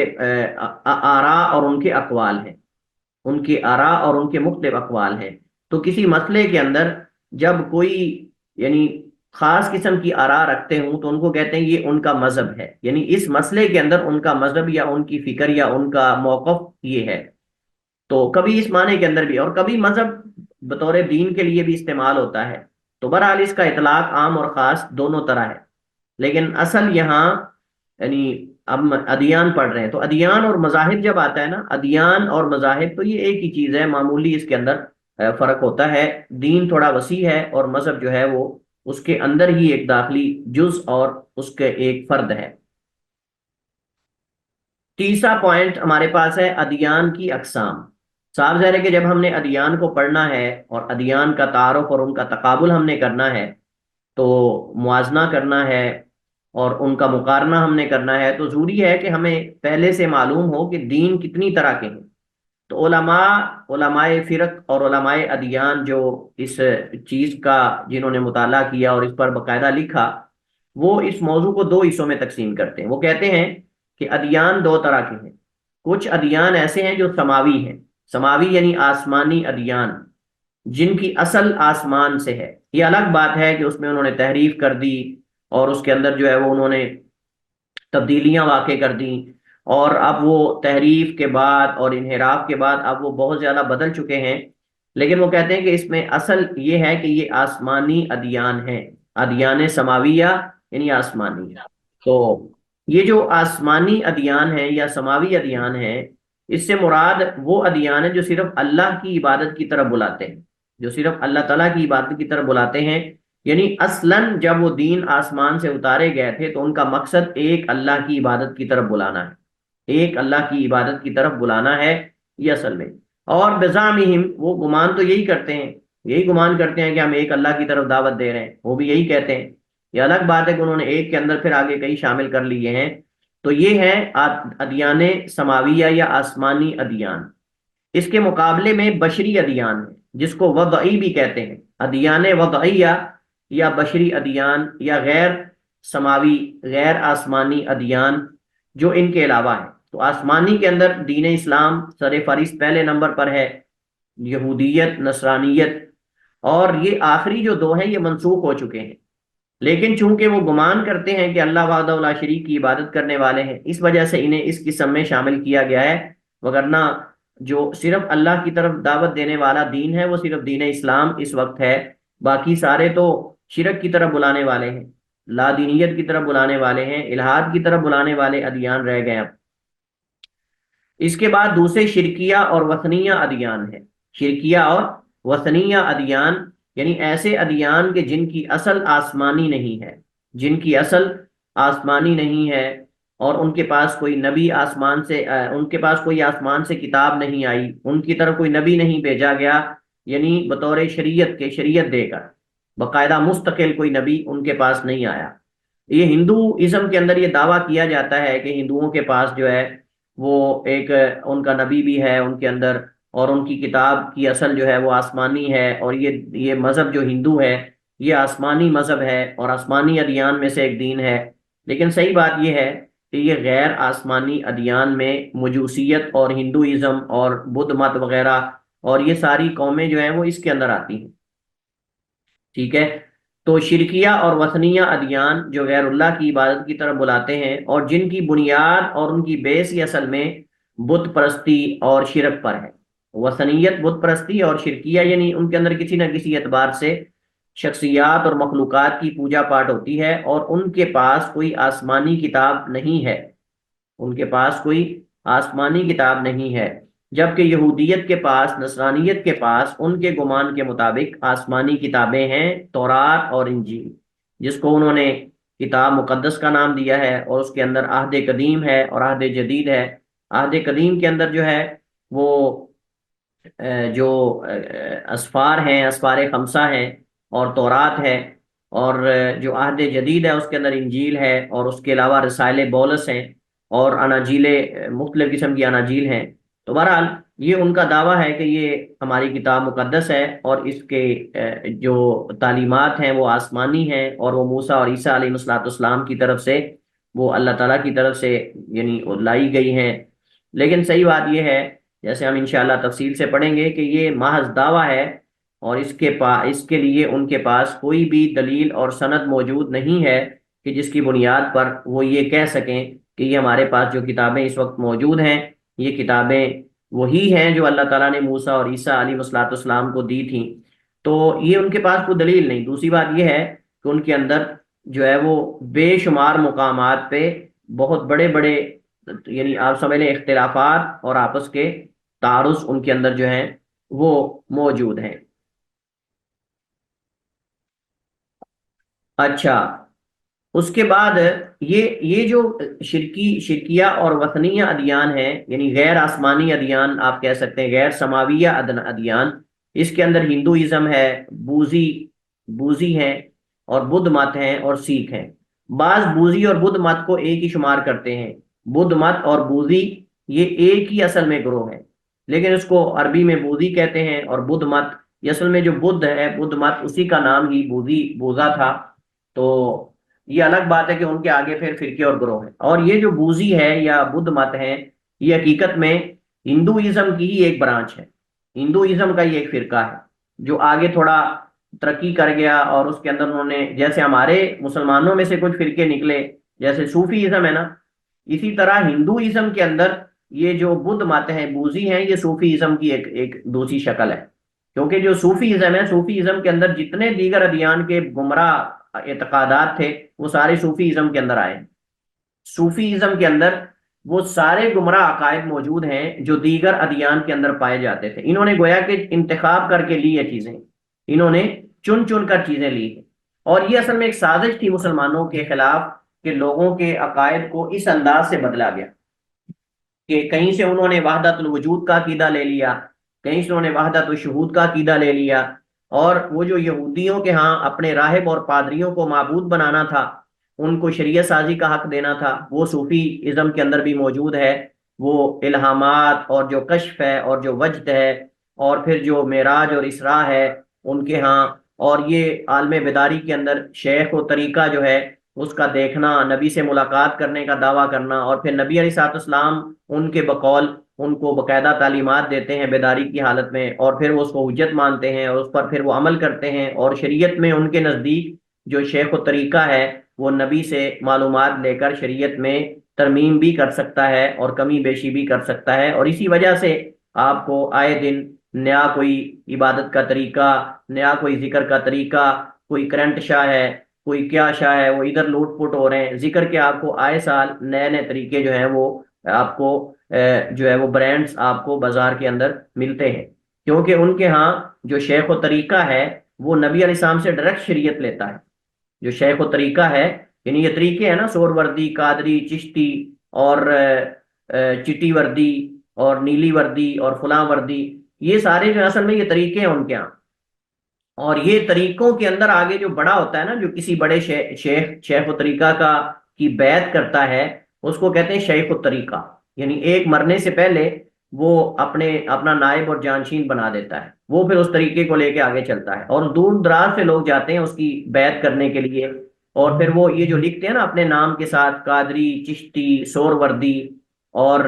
[SPEAKER 1] آراء اور ان کے اقوال ہیں، ان کی آراء اور ان کے مختلف اقوال ہیں۔ تو کسی مسئلے کے اندر جب کوئی یعنی خاص قسم کی آراء رکھتے ہوں تو ان کو کہتے ہیں یہ ان کا مذہب ہے، یعنی اس مسئلے کے اندر ان کا مذہب یا ان کی فکر یا ان کا موقف یہ ہے۔ تو کبھی اس معنی کے اندر بھی، اور کبھی مذہب بطور دین کے لیے بھی استعمال ہوتا ہے۔ تو بہرحال اس کا اطلاق عام اور خاص دونوں طرح ہے، لیکن اصل یہاں یعنی اب ادیان پڑھ رہے ہیں تو ادیان اور مذاہب جب آتا ہے نا، ادیان اور مذاہب تو یہ ایک ہی چیز ہے، معمولی اس کے اندر فرق ہوتا ہے۔ دین تھوڑا وسیع ہے اور مذہب جو ہے وہ اس کے اندر ہی ایک داخلی جز اور اس کے ایک فرد ہے۔ تیسرا پوائنٹ ہمارے پاس ہے ادیان کی اقسام۔ صاف ظاہر ہے کہ جب ہم نے ادیان کو پڑھنا ہے اور ادیان کا تعارف اور ان کا تقابل ہم نے کرنا ہے، تو موازنہ کرنا ہے اور ان کا مقارنہ ہم نے کرنا ہے، تو ضروری ہے کہ ہمیں پہلے سے معلوم ہو کہ دین کتنی طرح کے ہیں۔ تو علماء فرق اور علماء ادیان جو اس چیز کا جنہوں نے مطالعہ کیا اور اس پر باقاعدہ لکھا، وہ اس موضوع کو دو حصوں میں تقسیم کرتے ہیں۔ وہ کہتے ہیں کہ ادیان دو طرح کے ہیں۔ کچھ ادیان ایسے ہیں جو سماوی ہیں، سماوی یعنی آسمانی ادیان، جن کی اصل آسمان سے ہے۔ یہ الگ بات ہے کہ اس میں انہوں نے تحریف کر دی اور اس کے اندر جو ہے وہ انہوں نے تبدیلیاں واقع کر دیں، اور اب وہ تحریف کے بعد اور انحراف کے بعد اب وہ بہت زیادہ بدل چکے ہیں۔ لیکن وہ کہتے ہیں کہ اس میں اصل یہ ہے کہ یہ آسمانی ادیان ہیں، ادیان سماویہ یعنی آسمانی۔ تو یہ جو آسمانی ادیان ہیں یا سماوی ادیان ہیں، اس سے مراد وہ ادیان ہیں جو صرف اللہ کی عبادت کی طرف بلاتے ہیں، جو صرف اللہ تعالیٰ کی عبادت کی طرف بلاتے ہیں۔ یعنی اصلاً جب وہ دین آسمان سے اتارے گئے تھے تو ان کا مقصد ایک اللہ کی عبادت کی طرف بلانا ہے، ایک اللہ کی عبادت کی طرف بلانا ہے یہ اصل میں۔ اور بزعمہم، وہ گمان تو یہی کرتے ہیں، یہی گمان کرتے ہیں کہ ہم ایک اللہ کی طرف دعوت دے رہے ہیں، وہ بھی یہی کہتے ہیں۔ یہ الگ بات ہے کہ انہوں نے ایک کے اندر پھر آگے کئی شامل کر لیے ہیں۔ تو یہ ہے ادیان سماویہ یا آسمانی ادیان۔ اس کے مقابلے میں بشری ادیان ہے، جس کو وضعی بھی کہتے ہیں، ادیان وضعیہ یا بشری ادیان یا غیر سماوی غیر آسمانی ادیان جو ان کے علاوہ ہیں۔ تو آسمانی کے اندر دین اسلام سر فہرست پہلے نمبر پر ہے، یہودیت، نصرانیت، اور یہ آخری جو دو ہیں یہ منسوخ ہو چکے ہیں۔ لیکن چونکہ وہ گمان کرتے ہیں کہ اللہ وحدہ لا شریک کی عبادت کرنے والے ہیں، اس وجہ سے انہیں اس قسم میں شامل کیا گیا ہے، وگرنہ جو صرف اللہ کی طرف دعوت دینے والا دین ہے وہ صرف دین اسلام اس وقت ہے، باقی سارے تو شرک کی طرف بلانے والے ہیں، لا دینیت کی طرف بلانے والے ہیں، الہاد کی طرف بلانے والے ادیان رہ گئے اب۔ اس کے بعد دوسرے شرکیہ اور وثنیہ ادیان ہیں۔ شرکیہ اور وثنیہ ادیان یعنی ایسے ادیان کہ جن کی اصل آسمانی نہیں ہے، جن کی اصل آسمانی نہیں ہے، اور ان کے پاس کوئی نبی آسمان سے ان کے پاس کوئی آسمان سے کتاب نہیں آئی، ان کی طرف کوئی نبی نہیں بھیجا گیا، یعنی بطور شریعت کے شریعت دے کر باقاعدہ مستقل کوئی نبی ان کے پاس نہیں آیا۔ یہ ہندوازم کے اندر یہ دعویٰ کیا جاتا ہے کہ ہندوؤں کے پاس جو ہے وہ ایک ان کا نبی بھی ہے ان کے اندر، اور ان کی کتاب کی اصل جو ہے وہ آسمانی ہے، اور یہ مذہب جو ہندو ہے یہ آسمانی مذہب ہے اور آسمانی ادیان میں سے ایک دین ہے۔ لیکن صحیح بات یہ ہے کہ یہ غیر آسمانی ادیان میں مجوسیت اور ہندوازم اور بدھ مت وغیرہ اور یہ ساری قومیں جو ہیں وہ اس کے اندر آتی ہیں، ٹھیک ہے۔ تو شرکیہ اور وثنیہ ادیان جو غیر اللہ کی عبادت کی طرف بلاتے ہیں اور جن کی بنیاد اور ان کی بیس ہی اصل میں بت پرستی اور شرک پر ہے۔ وثنیت بت پرستی اور شرکیہ یعنی ان کے اندر کسی نہ کسی اعتبار سے شخصیات اور مخلوقات کی پوجا پاٹ ہوتی ہے، اور ان کے پاس کوئی آسمانی کتاب نہیں ہے، ان کے پاس کوئی آسمانی کتاب نہیں ہے۔ جبکہ یہودیت کے پاس، نصرانیت کے پاس ان کے گمان کے مطابق آسمانی کتابیں ہیں، تورات اور انجیل، جس کو انہوں نے کتاب مقدس کا نام دیا ہے، اور اس کے اندر عہد قدیم ہے اور عہد جدید ہے۔ عہد قدیم کے اندر جو ہے وہ جو اسفار ہیں، اسفار خمسہ ہیں اور تورات ہے، اور جو عہد جدید ہے اس کے اندر انجیل ہے، اور اس کے علاوہ رسائل بولس ہیں اور اناجیل، مختلف قسم کی اناجیل ہیں۔ تو بہرحال یہ ان کا دعویٰ ہے کہ یہ ہماری کتاب مقدس ہے، اور اس کے جو تعلیمات ہیں وہ آسمانی ہیں، اور وہ موسیٰ اور عیسیٰ علیہ الصلوۃ والسلام کی طرف سے، وہ اللہ تعالیٰ کی طرف سے یعنی لائی گئی ہیں۔ لیکن صحیح بات یہ ہے، جیسے ہم انشاءاللہ تفصیل سے پڑھیں گے، کہ یہ محض دعویٰ ہے، اور اس کے لیے ان کے پاس کوئی بھی دلیل اور سند موجود نہیں ہے کہ جس کی بنیاد پر وہ یہ کہہ سکیں کہ یہ ہمارے پاس جو کتابیں اس وقت موجود ہیں، یہ کتابیں وہی ہیں جو اللہ تعالیٰ نے موسیٰ اور عیسیٰ علیہ الصلوۃ والسلام کو دی تھیں۔ تو یہ ان کے پاس کوئی دلیل نہیں۔ دوسری بات یہ ہے کہ ان کے اندر جو ہے وہ بے شمار مقامات پہ بہت بڑے بڑے، یعنی آپ سمجھ لیں اختلافات اور آپس کے تعارض ان کے اندر جو ہیں وہ موجود ہیں۔ اچھا، اس کے بعد یہ جو شرکیہ اور وثنیہ ادیان ہیں، یعنی غیر آسمانی ادیان آپ کہہ سکتے ہیں، غیر سماویہ ادیان، اس کے اندر ہندوازم ہے، بوزی ہیں، اور بدھ مت ہیں، اور سیکھ ہیں۔ بعض بوزی اور بدھ مت کو ایک ہی شمار کرتے ہیں۔ بدھ مت اور بوزی یہ ایک ہی اصل میں گروہ ہے، لیکن اس کو عربی میں بوزی کہتے ہیں، اور بدھ مت یہ اصل میں جو بدھ ہے، بدھ مت اسی کا نام ہی بوزا تھا۔ تو یہ الگ بات ہے کہ ان کے آگے پھر فرقے اور گروہ ہیں۔ اور یہ جو بوزی ہے یا بدھ مت ہیں، یہ حقیقت میں ہندوازم کی ہی ایک برانچ ہے، ہندوازم کا ہی ایک فرقہ ہے جو آگے تھوڑا ترقی کر گیا، اور اس کے اندر انہوں نے، جیسے ہمارے مسلمانوں میں سے کچھ فرقے نکلے، جیسے صوفی ازم ہے نا، اسی طرح ہندوازم کے اندر یہ جو بدھ مت ہیں، بوزی ہیں، یہ صوفی ازم کی ایک دوسری شکل ہے۔ کیونکہ جو صوفی ازم ہے، صوفی ازم کے اندر جتنے دیگر ادیان کے گمراہ اعتقادات تھے وہ سارے صوفی ازم کے اندر آئے ہیں۔ صوفی ازم کے اندر وہ سارے گمراہ عقائد موجود ہیں جو دیگر ادیان کے اندر پائے جاتے تھے۔ انہوں نے گویا کہ انتخاب کر کے لی یہ چیزیں، انہوں نے چن چن کر چیزیں لی ہیں، اور یہ اصل میں ایک سازش تھی مسلمانوں کے خلاف کہ لوگوں کے عقائد کو اس انداز سے بدلا گیا کہ کہیں سے انہوں نے وحدت الوجود کا عقیدہ لے لیا، کہیں سے انہوں نے وحدت الشہود کا عقیدہ لے لیا، اور وہ جو یہودیوں کے ہاں اپنے راہب اور پادریوں کو معبود بنانا تھا، ان کو شریعت سازی کا حق دینا تھا، وہ صوفی ازم کے اندر بھی موجود ہے۔ وہ الہامات اور جو کشف ہے اور جو وجد ہے، اور پھر جو معراج اور اسراء ہے ان کے ہاں، اور یہ عالم بیداری کے اندر شیخ و طریقہ جو ہے اس کا دیکھنا، نبی سے ملاقات کرنے کا دعویٰ کرنا، اور پھر نبی علیہ الصلوۃ والسلام ان کے بقول ان کو باقاعدہ تعلیمات دیتے ہیں بیداری کی حالت میں، اور پھر وہ اس کو حجت مانتے ہیں اور اس پر پھر وہ عمل کرتے ہیں، اور شریعت میں ان کے نزدیک جو شیخ و طریقہ ہے وہ نبی سے معلومات لے کر شریعت میں ترمیم بھی کر سکتا ہے اور کمی بیشی بھی کر سکتا ہے، اور اسی وجہ سے آپ کو آئے دن نیا کوئی عبادت کا طریقہ، نیا کوئی ذکر کا طریقہ، کوئی کرنٹ شاہ ہے، کوئی کیا شاہ ہے، وہ ادھر لوٹ پوٹ ہو رہے ہیں ذکر کے، آپ کو آئے سال نئے نئے طریقے جو ہیں وہ آپ کو جو ہے وہ برانڈز آپ کو بازار کے اندر ملتے ہیں، کیونکہ ان کے ہاں جو شیخ و طریقہ ہے وہ نبی علیہ السلام سے ڈائریکٹ شریعت لیتا ہے۔ جو شیخ و طریقہ ہے، یعنی یہ طریقے ہیں نا، سور وردی، قادری، چشتی، اور چٹی وردی، اور نیلی وردی، اور فلاں وردی، یہ سارے جو اصل میں یہ طریقے ہیں ان کے ہاں۔ اور یہ طریقوں کے اندر آگے جو بڑا ہوتا ہے نا، جو کسی بڑے شیخ و طریقہ کی بیعت کرتا ہے، اس کو کہتے ہیں شیخ و طریقہ، یعنی ایک مرنے سے پہلے وہ اپنا نائب اور جانشین بنا دیتا ہے، وہ پھر اس طریقے کو لے کے آگے چلتا ہے، اور دور دراز سے لوگ جاتے ہیں اس کی بیعت کرنے کے لیے، اور پھر وہ یہ جو لکھتے ہیں نا اپنے نام کے ساتھ، قادری، چشتی، سور وردی، اور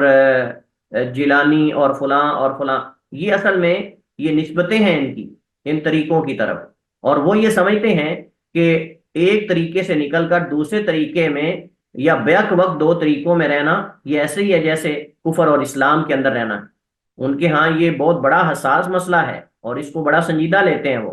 [SPEAKER 1] جیلانی، اور فلاں، یہ اصل میں یہ نسبتیں ہیں ان کی، ان طریقوں کی طرف، اور وہ یہ سمجھتے ہیں کہ ایک طریقے سے نکل کر دوسرے طریقے میں یا بیک وقت دو طریقوں میں رہنا یہ ایسے ہی ہے جیسے کفر اور اسلام کے اندر رہنا ہے۔ ان کے ہاں یہ بہت بڑا حساس مسئلہ ہے، اور اس کو بڑا سنجیدہ لیتے ہیں وہ۔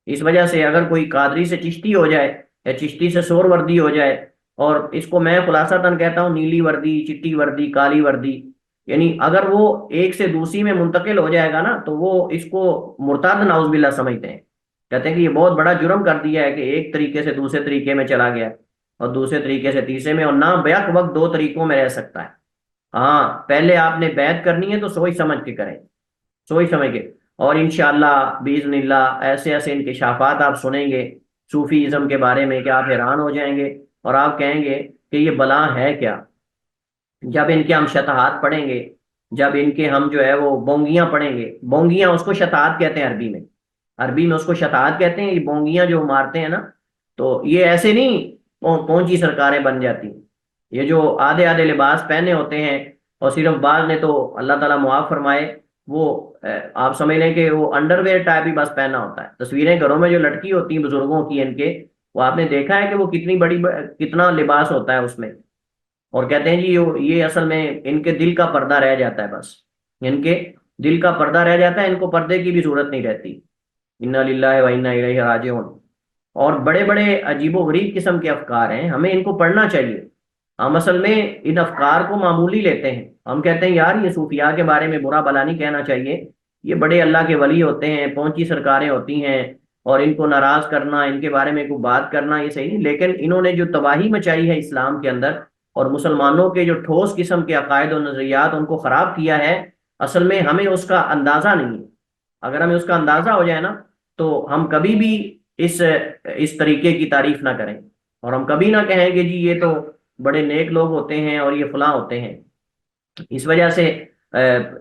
[SPEAKER 1] اس وجہ سے اگر کوئی قادری سے چشتی ہو جائے یا چشتی سے سور وردی ہو جائے، اور اس کو میں خلاصتاً کہتا ہوں نیلی وردی، چٹی وردی، کالی وردی، یعنی اگر وہ ایک سے دوسری میں منتقل ہو جائے گا نا تو وہ اس کو مرتد نعوذ باللہ سمجھتے ہیں، کہتے ہیں کہ یہ بہت بڑا جرم کر دیا ہے کہ ایک طریقے سے دوسرے طریقے میں چلا گیا۔ اور دوسرے طریقے سے تیسرے میں، اور نہ بیک وقت دو طریقوں میں رہ سکتا ہے۔ ہاں پہلے آپ نے بیعت کرنی ہے تو سوچ سمجھ کے کریں، سوچ سمجھ کے۔ اور انشاءاللہ باذن اللہ ایسے ایسے انکشافات آپ سنیں گے صوفی ازم کے بارے میں کہ آپ حیران ہو جائیں گے، اور آپ کہیں گے کہ یہ بلا ہے کیا۔ جب ان کے ہم شتہات پڑھیں گے، جب ان کے ہم جو ہے وہ بونگیاں پڑھیں گے، بونگیاں اس کو شتہات کہتے ہیں عربی میں، عربی میں اس کو شتہات کہتے ہیں، یہ بونگیاں جو مارتے ہیں نا، تو یہ ایسے نہیں پہنچی سرکاریں بن جاتی، یہ جو آدھے آدھے لباس پہنے ہوتے ہیں، اور صرف بعض نے تو اللہ تعالیٰ معاف فرمائے وہ آپ سمجھ لیں کہ وہ انڈر ویئر ٹائپ ہی بس پہنا ہوتا ہے۔ تصویریں گھروں میں جو لٹکی ہوتی ہیں بزرگوں کی ان کے، وہ آپ نے دیکھا ہے کہ وہ کتنی بڑی کتنا لباس ہوتا ہے اس میں، اور کہتے ہیں جی یہ اصل میں ان کے دل کا پردہ رہ جاتا ہے، بس ان کے دل کا پردہ رہ جاتا ہے، ان کو پردے کی بھی ضرورت نہیں رہتی۔ انا للہ و انا الیہ راجعون۔ اور بڑے بڑے عجیب و غریب قسم کے افکار ہیں، ہمیں ان کو پڑھنا چاہیے۔ ہم اصل میں ان افکار کو معمولی لیتے ہیں، ہم کہتے ہیں یار یہ صوفیاء کے بارے میں برا بھلا نہیں کہنا چاہیے، یہ بڑے اللہ کے ولی ہوتے ہیں، پہنچی سرکاریں ہوتی ہیں، اور ان کو ناراض کرنا، ان کے بارے میں کوئی بات کرنا یہ صحیح نہیں۔ لیکن انہوں نے جو تباہی مچائی ہے اسلام کے اندر، اور مسلمانوں کے جو ٹھوس قسم کے عقائد و نظریات ان کو خراب کیا ہے، اصل میں ہمیں اس کا اندازہ نہیں ہے۔ اگر ہمیں اس کا اندازہ ہو جائے نا تو ہم کبھی بھی اس طریقے کی تعریف نہ کریں، اور ہم کبھی نہ کہیں کہ جی یہ تو بڑے نیک لوگ ہوتے ہیں اور یہ فلاں ہوتے ہیں۔ اس وجہ سے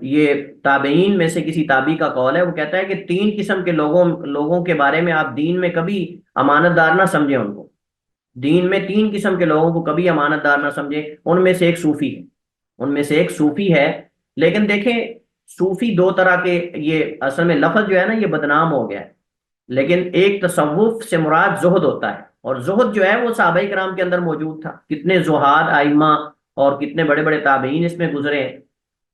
[SPEAKER 1] یہ تابعین میں سے کسی تابعی کا قول ہے، وہ کہتا ہے کہ تین قسم کے لوگوں کے بارے میں آپ دین میں کبھی امانت دار نہ سمجھیں ان کو، دین میں تین قسم کے لوگوں کو کبھی امانت دار نہ سمجھیں، ان میں سے ایک صوفی ہے، ان میں سے ایک صوفی ہے۔ لیکن دیکھیں صوفی دو طرح کے، یہ اصل میں لفظ جو ہے نا یہ بدنام ہو گیا ہے، لیکن ایک تصوف سے مراد زہد ہوتا ہے، اور زہد جو ہے وہ صحابہ کرام کے اندر موجود تھا، کتنے زہاد ائمہ اور کتنے بڑے بڑے تابعین اس میں گزرے ہیں۔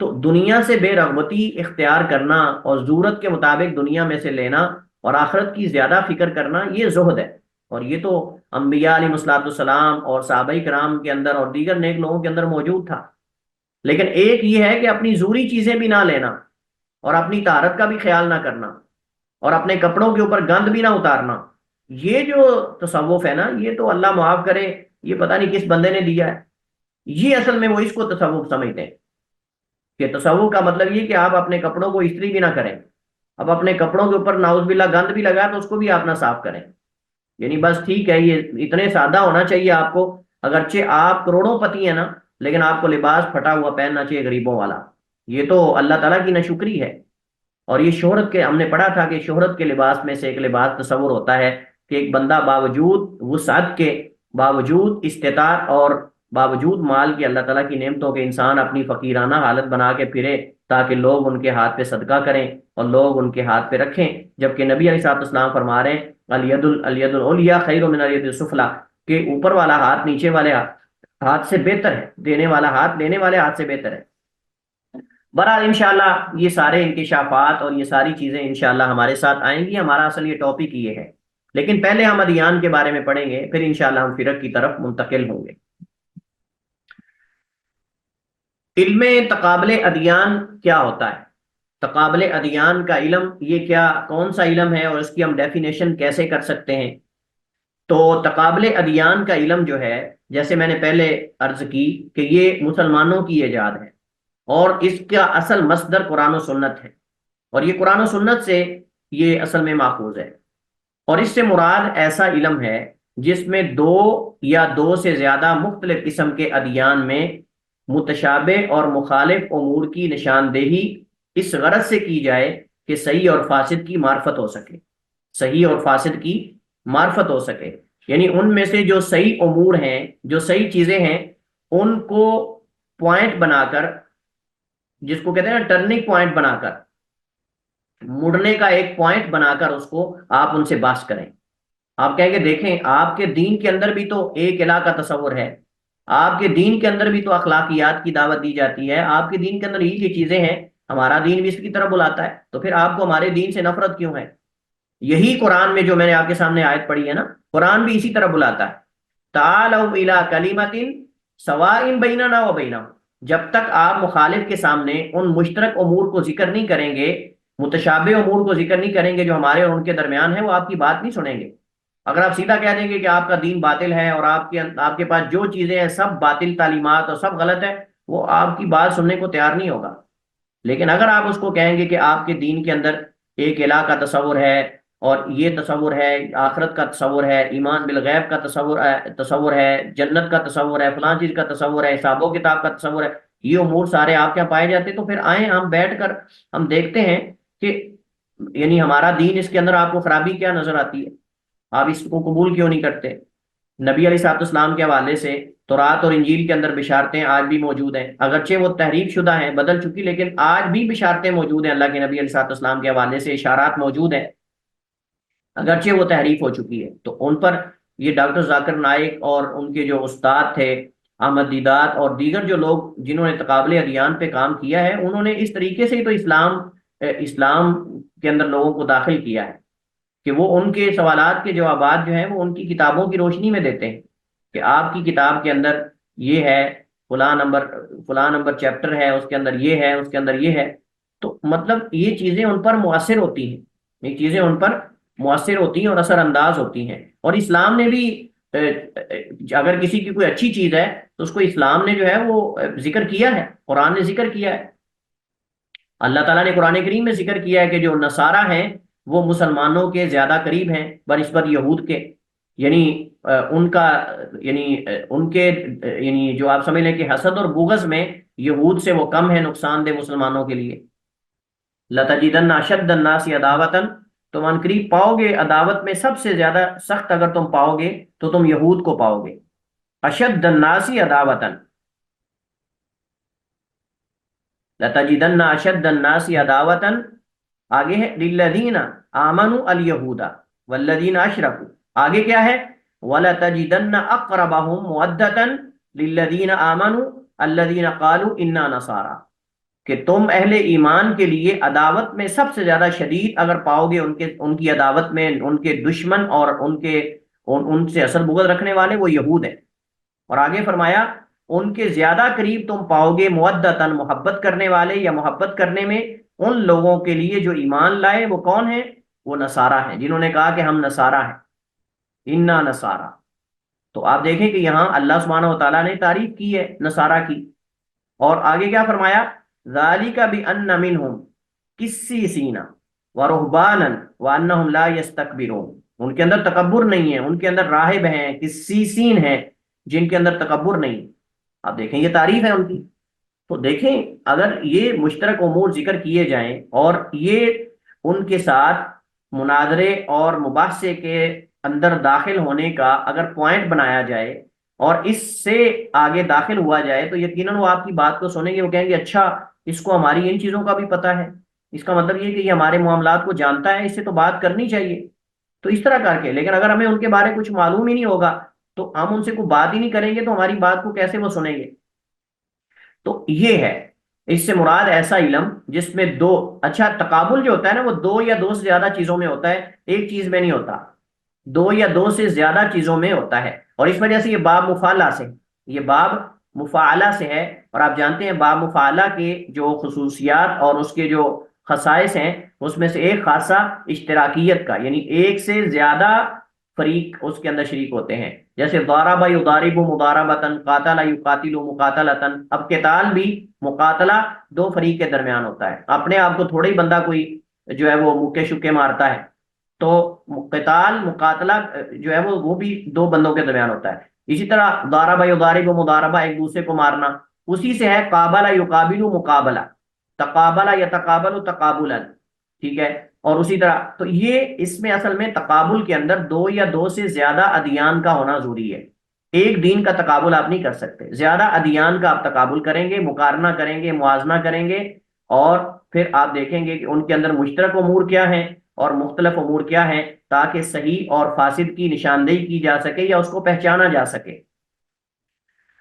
[SPEAKER 1] تو دنیا سے بے رغبتی اختیار کرنا اور ضرورت کے مطابق دنیا میں سے لینا اور آخرت کی زیادہ فکر کرنا، یہ زہد ہے، اور یہ تو انبیاء علیہ الصلوۃ والسلام اور صحابہ کرام کے اندر اور دیگر نیک لوگوں کے اندر موجود تھا۔ لیکن ایک یہ ہے کہ اپنی ضروری چیزیں بھی نہ لینا، اور اپنی طہارت کا بھی خیال نہ کرنا، اور اپنے کپڑوں کے اوپر گند بھی نہ اتارنا۔ یہ جو تصوف ہے نا، یہ تو اللہ معاف کرے، یہ پتہ نہیں کس بندے نے دیا ہے، یہ اصل میں وہ اس کو تصوف سمجھتے ہیں کہ تصوف کا مطلب یہ کہ آپ اپنے کپڑوں کو استری بھی نہ کریں، اب اپنے کپڑوں کے اوپر ناؤز باللہ گند بھی لگا تو اس کو بھی آپ نہ صاف کریں، یعنی بس ٹھیک ہے، یہ اتنے سادہ ہونا چاہیے آپ کو۔ اگرچہ آپ کروڑوں پتی ہیں نا، لیکن آپ کو لباس پھٹا ہوا پہننا چاہیے غریبوں والا، یہ تو اللہ تعالیٰ کی ناشکری ہے۔ اور یہ شہرت کے، ہم نے پڑھا تھا کہ شہرت کے لباس میں سے ایک لباس تصور ہوتا ہے کہ ایک بندہ باوجود وسعت کے، باوجود استطاعت اور باوجود مال کی، اللہ تعالیٰ کی نعمتوں کے، انسان اپنی فقیرانہ حالت بنا کے پھرے تاکہ لوگ ان کے ہاتھ پہ صدقہ کریں اور لوگ ان کے ہاتھ پہ رکھیں، جبکہ نبی علیہ الصلوۃ والسلام فرما رہے ہیں الید العلیٰ خیر من الید السفلیٰ، کہ اوپر والا ہاتھ نیچے والے ہاتھ سے بہتر ہے، دینے والا ہاتھ لینے والے ہاتھ سے بہتر ہے۔ بہرحال انشاءاللہ یہ سارے انکشافات اور یہ ساری چیزیں انشاءاللہ ہمارے ساتھ آئیں گی، ہمارا اصل یہ ٹاپک یہ ہے، لیکن پہلے ہم ادیان کے بارے میں پڑھیں گے، پھر انشاءاللہ ہم فرق کی طرف منتقل ہوں گے۔ علم تقابل ادیان کیا ہوتا ہے؟ تقابل ادیان کا علم یہ کیا، کون سا علم ہے، اور اس کی ہم ڈیفینیشن کیسے کر سکتے ہیں؟ تو تقابل ادیان کا علم جو ہے، جیسے میں نے پہلے عرض کی کہ یہ مسلمانوں کی ایجاد ہے، اور اس کا اصل مصدر قرآن و سنت ہے، اور یہ قرآن و سنت سے یہ اصل میں ماخوذ ہے، اور اس سے مراد ایسا علم ہے جس میں دو یا دو سے زیادہ مختلف قسم کے ادیان میں متشابہ اور مخالف امور کی نشاندہی اس غرض سے کی جائے کہ صحیح اور فاسد کی معرفت ہو سکے، صحیح اور فاسد کی معرفت ہو سکے، یعنی ان میں سے جو صحیح امور ہیں، جو صحیح چیزیں ہیں، ان کو پوائنٹ بنا کر، جس کو کہتے ہیں نا ٹرننگ پوائنٹ بنا کر، مڑنے کا ایک پوائنٹ بنا کر اس کو آپ ان سے بحث کریں۔ آپ کہیں گے دیکھیں آپ کے دین کے اندر بھی تو ایک الہ کا تصور ہے، آپ کے دین کے اندر بھی تو اخلاقیات کی دعوت دی جاتی ہے، آپ کے دین کے اندر یہ چیزیں ہیں، ہمارا دین بھی اس کی طرف بلاتا ہے، تو پھر آپ کو ہمارے دین سے نفرت کیوں ہے؟ یہی قرآن میں جو میں نے آپ کے سامنے آیت پڑھی ہے نا، قرآن بھی اسی طرح بلاتا ہے، تعالوا الی کلمۃ سواء بیننا و بینہم، جب تک آپ مخالف کے سامنے ان مشترک امور کو ذکر نہیں کریں گے، متشابہ امور کو ذکر نہیں کریں گے جو ہمارے اور ان کے درمیان ہے، وہ آپ کی بات نہیں سنیں گے۔ اگر آپ سیدھا کہہ دیں گے کہ آپ کا دین باطل ہے اور آپ کے پاس جو چیزیں ہیں سب باطل تعلیمات اور سب غلط ہے، وہ آپ کی بات سننے کو تیار نہیں ہوگا۔ لیکن اگر آپ اس کو کہیں گے کہ آپ کے دین کے اندر ایک الہ کا تصور ہے، اور یہ تصور ہے، آخرت کا تصور ہے، ایمان بالغیب کا تصور ہے، جنت کا تصور ہے، فلاں چیز کا تصور ہے، حساب و کتاب کا تصور ہے، یہ امور سارے آپ کے یہاں پائے جاتے ہیں، تو پھر آئیں ہم بیٹھ کر ہم دیکھتے ہیں کہ یعنی ہمارا دین اس کے اندر آپ کو خرابی کیا نظر آتی ہے، آپ اس کو قبول کیوں نہیں کرتے؟ نبی علیہ الصلوۃ والسلام کے حوالے سے تورات اور انجیل کے اندر بشارتیں آج بھی موجود ہیں، اگرچہ وہ تحریف شدہ ہیں، بدل چکی، لیکن آج بھی بشارتیں موجود ہیں، اللہ کے نبی علیہ الصلوۃ والسلام کے حوالے سے اشارات موجود ہیں، اگرچہ وہ تحریف ہو چکی ہے۔ تو ان پر یہ ڈاکٹر ذاکر نائک اور ان کے جو استاد تھے احمد دیدات اور دیگر جو لوگ جنہوں نے تقابل ادیان پہ کام کیا ہے، انہوں نے اس طریقے سے ہی تو اسلام کے اندر لوگوں کو داخل کیا ہے کہ وہ ان کے سوالات کے جوابات جو ہیں وہ ان کی کتابوں کی روشنی میں دیتے ہیں کہ آپ کی کتاب کے اندر یہ ہے، فلاں نمبر چیپٹر ہے، اس کے اندر یہ ہے، اس کے اندر یہ ہے۔ تو مطلب یہ چیزیں ان پر مؤثر ہوتی ہیں، یہ چیزیں ان پر مؤثر ہوتی ہیں اور اثر انداز ہوتی ہیں۔ اور اسلام نے بھی اگر کسی کی کوئی اچھی چیز ہے تو اس کو اسلام نے جو ہے وہ ذکر کیا ہے، قرآن نے ذکر کیا ہے، اللہ تعالیٰ نے قرآن کریم میں ذکر کیا ہے کہ جو نصارہ ہیں وہ مسلمانوں کے زیادہ قریب ہیں بنسبت یہود کے، یعنی ان کا یعنی ان کے یعنی جو آپ سمجھ لیں کہ حسد اور بغض میں یہود سے وہ کم ہے نقصان دہ مسلمانوں کے لیے۔ لَتَجِدَنَّ أَشَدَّ النَّاسِ عَدَاوَةً، تم عنقریب پاؤ گے عداوت میں سب سے زیادہ سخت اگر تم پاؤ گے تو تم یہود کو پاؤ گے۔ اشد الناس عداوةً، لَتَجِدَنَّ أَشَدَّ النَّاسِ عَدَاوَةً، آگے ہے لِلَّذِينَ آمَنُوا الْيَهُودَ وَالَّذِينَ أَشْرَكُوا، آگے کیا ہے وَلَتَجِدَنَّ أَقْرَبَهُمْ مُوَدَّةً لِلَّذِينَ آمَنُوا الَّذِينَ قَالُوا إِنَّا نَصَارَى، کہ تم اہل ایمان کے لیے عداوت میں سب سے زیادہ شدید اگر پاؤ گے ان کی عداوت میں ان کے دشمن اور ان سے اصل بغض رکھنے والے وہ یہود ہیں۔ اور آگے فرمایا ان کے زیادہ قریب تم پاؤ گے مودتاً محبت کرنے والے یا محبت کرنے میں ان لوگوں کے لیے جو ایمان لائے، وہ کون ہیں؟ وہ نصارہ ہیں، جنہوں نے کہا کہ ہم نصارہ ہیں، انا نصارہ۔ تو آپ دیکھیں کہ یہاں اللہ سبحانہ و تعالیٰ نے تعریف کی ہے نصارہ کی، اور آگے کیا فرمایا ذالک بان منہم قسیسین ورہبانا وانہم لا یستکبرون، ان کے اندر تکبر نہیں ہے، ان کے اندر راہب ہیں، قسیسین ہیں جن کے اندر تکبر نہیں۔ آپ دیکھیں یہ تعریف ہے ان کی۔ تو دیکھیں اگر یہ مشترک امور ذکر کیے جائیں اور یہ ان کے ساتھ مناظرے اور مباحثے کے اندر داخل ہونے کا اگر پوائنٹ بنایا جائے اور اس سے آگے داخل ہوا جائے تو یقیناً وہ آپ کی بات کو سنیں گے، وہ کہیں گے اچھا اس کو ہماری ان چیزوں کا بھی پتہ ہے، اس کا مطلب یہ کہ یہ ہمارے معاملات کو جانتا ہے، اس سے تو بات کرنی چاہیے۔ تو اس طرح کر کے، لیکن اگر ہمیں ان کے بارے کچھ معلوم ہی نہیں ہوگا تو ہم ان سے کوئی بات ہی نہیں کریں گے، تو ہماری بات کو کیسے وہ سنیں گے؟ تو یہ ہے اس سے مراد ایسا علم جس میں دو، اچھا تقابل جو ہوتا ہے نا وہ دو یا دو سے زیادہ چیزوں میں ہوتا ہے، ایک چیز میں نہیں ہوتا، دو یا دو سے زیادہ چیزوں میں ہوتا ہے، اور اس وجہ سے یہ باب مفعلہ سے، یہ باب مفعلہ سے ہے۔ اور آپ جانتے ہیں باب مفعلہ کے جو خصوصیات اور اس کے جو خصائص ہیں اس میں سے ایک خاصہ اشتراکیت کا، یعنی ایک سے زیادہ فریق اس کے اندر شریک ہوتے ہیں، جیسے ضارب یضارب مضاربۃ، قاتل یقاتل مقاتلۃ۔ اب قتال بھی مقاتلہ دو فریق کے درمیان ہوتا ہے، اپنے آپ کو تھوڑا ہی بندہ کوئی جو ہے وہ مکے شکے مارتا ہے، تو قتال مقاتلہ جو ہے وہ بھی دو بندوں کے درمیان ہوتا ہے۔ اسی طرح ضارب یضارب مضاربہ ایک دوسرے کو مارنا، اسی سے ہے قابل یقابل مقابلہ، تقابل یتقابل تقابلا، ٹھیک ہے۔ اور اسی طرح تو یہ اس میں اصل میں تقابل کے اندر دو یا دو سے زیادہ ادیان کا ہونا ضروری ہے، ایک دین کا تقابل آپ نہیں کر سکتے، زیادہ ادیان کا آپ تقابل کریں گے، مقارنہ کریں گے، موازنہ کریں گے، اور پھر آپ دیکھیں گے کہ ان کے اندر مشترک امور کیا ہیں اور مختلف امور کیا ہیں، تاکہ صحیح اور فاسد کی نشاندہی کی جا سکے یا اس کو پہچانا جا سکے۔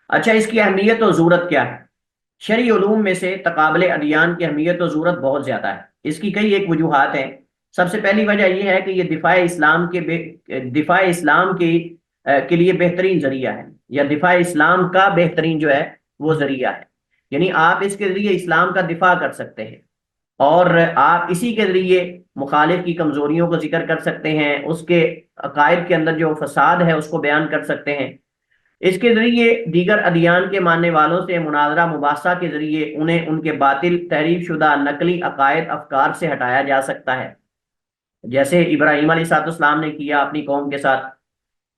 [SPEAKER 1] اچھا اس کی اہمیت و ضرورت کیا ہے؟ شرعی علوم میں سے تقابل ادیان کی اہمیت و ضرورت بہت زیادہ ہے، اس کی کئی ایک وجوہات ہیں۔ سب سے پہلی وجہ یہ ہے کہ یہ دفاع اسلام کے لیے بہترین ذریعہ ہے، یا دفاع اسلام کا بہترین جو ہے وہ ذریعہ ہے، یعنی آپ اس کے ذریعے اسلام کا دفاع کر سکتے ہیں، اور آپ اسی کے ذریعے مخالف کی کمزوریوں کو ذکر کر سکتے ہیں، اس کے عقائد کے اندر جو فساد ہے اس کو بیان کر سکتے ہیں۔ اس کے ذریعے دیگر ادیان کے ماننے والوں سے مناظرہ مباحثہ کے ذریعے انہیں ان کے باطل تحریف شدہ نقلی عقائد افکار سے ہٹایا جا سکتا ہے، جیسے ابراہیم علیہ السلام نے کیا اپنی قوم کے ساتھ۔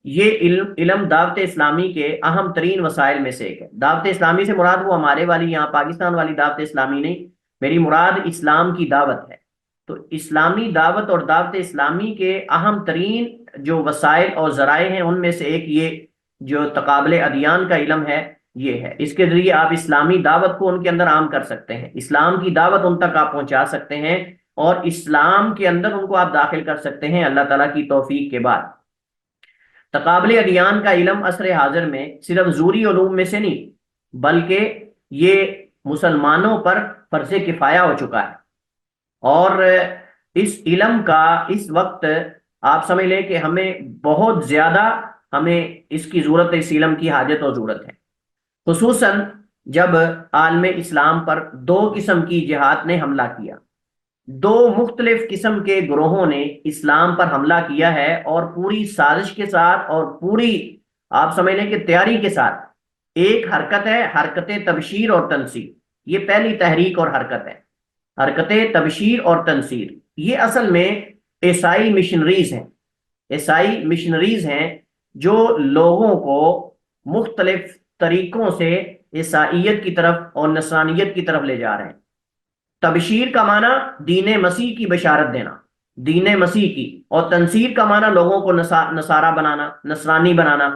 [SPEAKER 1] یہ علم دعوت اسلامی کے اہم ترین وسائل میں سے ایک ہے۔ دعوت اسلامی سے مراد وہ ہمارے والی یہاں پاکستان والی دعوت اسلامی نہیں، میری مراد اسلام کی دعوت ہے۔ تو اسلامی دعوت اور دعوت اسلامی کے اہم ترین جو وسائل اور ذرائع ہیں ان میں سے ایک یہ جو تقابل ادیان کا علم ہے یہ ہے۔ اس کے ذریعے آپ اسلامی دعوت کو ان کے اندر عام کر سکتے ہیں، اسلام کی دعوت ان تک آپ پہنچا سکتے ہیں اور اسلام کے اندر ان کو آپ داخل کر سکتے ہیں اللہ تعالیٰ کی توفیق کے بعد۔ تقابل ادیان کا علم عصر حاضر میں صرف ظہوری علوم میں سے نہیں بلکہ یہ مسلمانوں پر فرض کفایہ ہو چکا ہے، اور اس علم کا اس وقت آپ سمجھ لیں کہ ہمیں بہت زیادہ ہمیں اس کی ضرورت ہے، اس علم کی حاجت اور ضرورت ہے، خصوصاً جب عالم اسلام پر دو قسم کی جہاد نے حملہ کیا، دو مختلف قسم کے گروہوں نے اسلام پر حملہ کیا ہے، اور پوری سازش کے ساتھ اور پوری آپ سمجھ لیں کہ تیاری کے ساتھ۔ ایک حرکت ہے حرکت تبشیر اور تنصیر، یہ پہلی تحریک اور حرکت ہے، حرکت تبشیر اور تنصیر۔ یہ اصل میں عیسائی مشنریز ہیں، عیسائی مشنریز ہیں جو لوگوں کو مختلف طریقوں سے عیسائیت کی طرف اور نصرانیت کی طرف لے جا رہے ہیں۔ تبشیر کا معنی دین مسیح کی بشارت دینا، دین مسیح کی، اور تنصیر کا معنی لوگوں کو نصارہ بنانا، نصرانی بنانا۔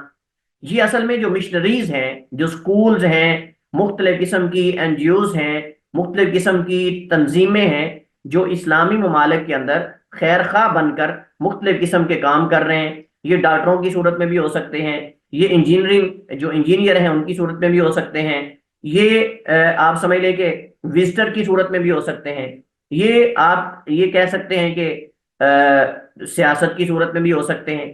[SPEAKER 1] یہ اصل میں جو مشنریز ہیں، جو سکولز ہیں، مختلف قسم کی این جی اوز ہیں، مختلف قسم کی تنظیمیں ہیں جو اسلامی ممالک کے اندر خیر خواہ بن کر مختلف قسم کے کام کر رہے ہیں۔ یہ ڈاکٹروں کی صورت میں بھی ہو سکتے ہیں، یہ انجینئرنگ جو انجینئر ہیں ان کی صورت میں بھی ہو سکتے ہیں، یہ آپ سمجھ لیں کہ وزٹر کی صورت میں بھی ہو سکتے ہیں، یہ آپ یہ کہہ سکتے ہیں کہ سیاست کی صورت میں بھی ہو سکتے ہیں۔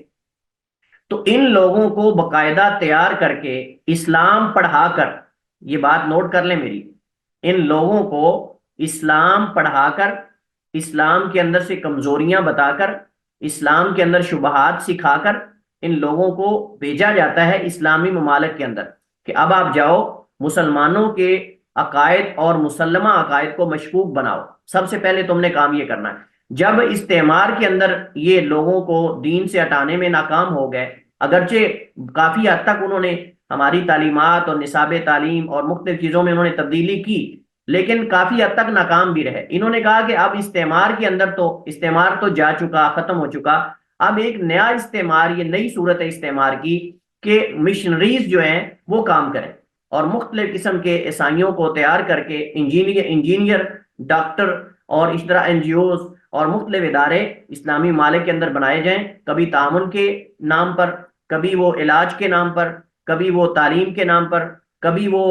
[SPEAKER 1] تو ان لوگوں کو باقاعدہ تیار کر کے اسلام پڑھا کر، یہ بات نوٹ کر لیں میری، ان لوگوں کو اسلام پڑھا کر، اسلام کے اندر سے کمزوریاں بتا کر، اسلام کے اندر شبہات سکھا کر ان لوگوں کو بھیجا جاتا ہے اسلامی ممالک کے اندر کہ اب آپ جاؤ مسلمانوں کے عقائد اور مسلمہ عقائد کو مشکوک بناؤ۔ سب سے پہلے تم نے کام یہ کرنا ہے۔ جب استعمار کے اندر یہ لوگوں کو دین سے ہٹانے میں ناکام ہو گئے، اگرچہ کافی حد تک انہوں نے ہماری تعلیمات اور نصاب تعلیم اور مختلف چیزوں میں انہوں نے تبدیلی کی، لیکن کافی حد تک ناکام بھی رہے۔ انہوں نے کہا کہ اب استعمار کے اندر تو استعمار تو جا چکا، ختم ہو چکا، اب ایک نیا استعمار، یہ نئی صورت ہے استعمار کی کہ مشنریز جو ہیں وہ کام کریں اور مختلف قسم کے عیسائیوں کو تیار کر کے انجینئر، ڈاکٹر اور اس طرح این جی اوز اور مختلف ادارے اسلامی ممالک کے اندر بنائے جائیں، کبھی تعاون کے نام پر، کبھی وہ علاج کے نام پر، کبھی وہ تعلیم کے نام پر، کبھی وہ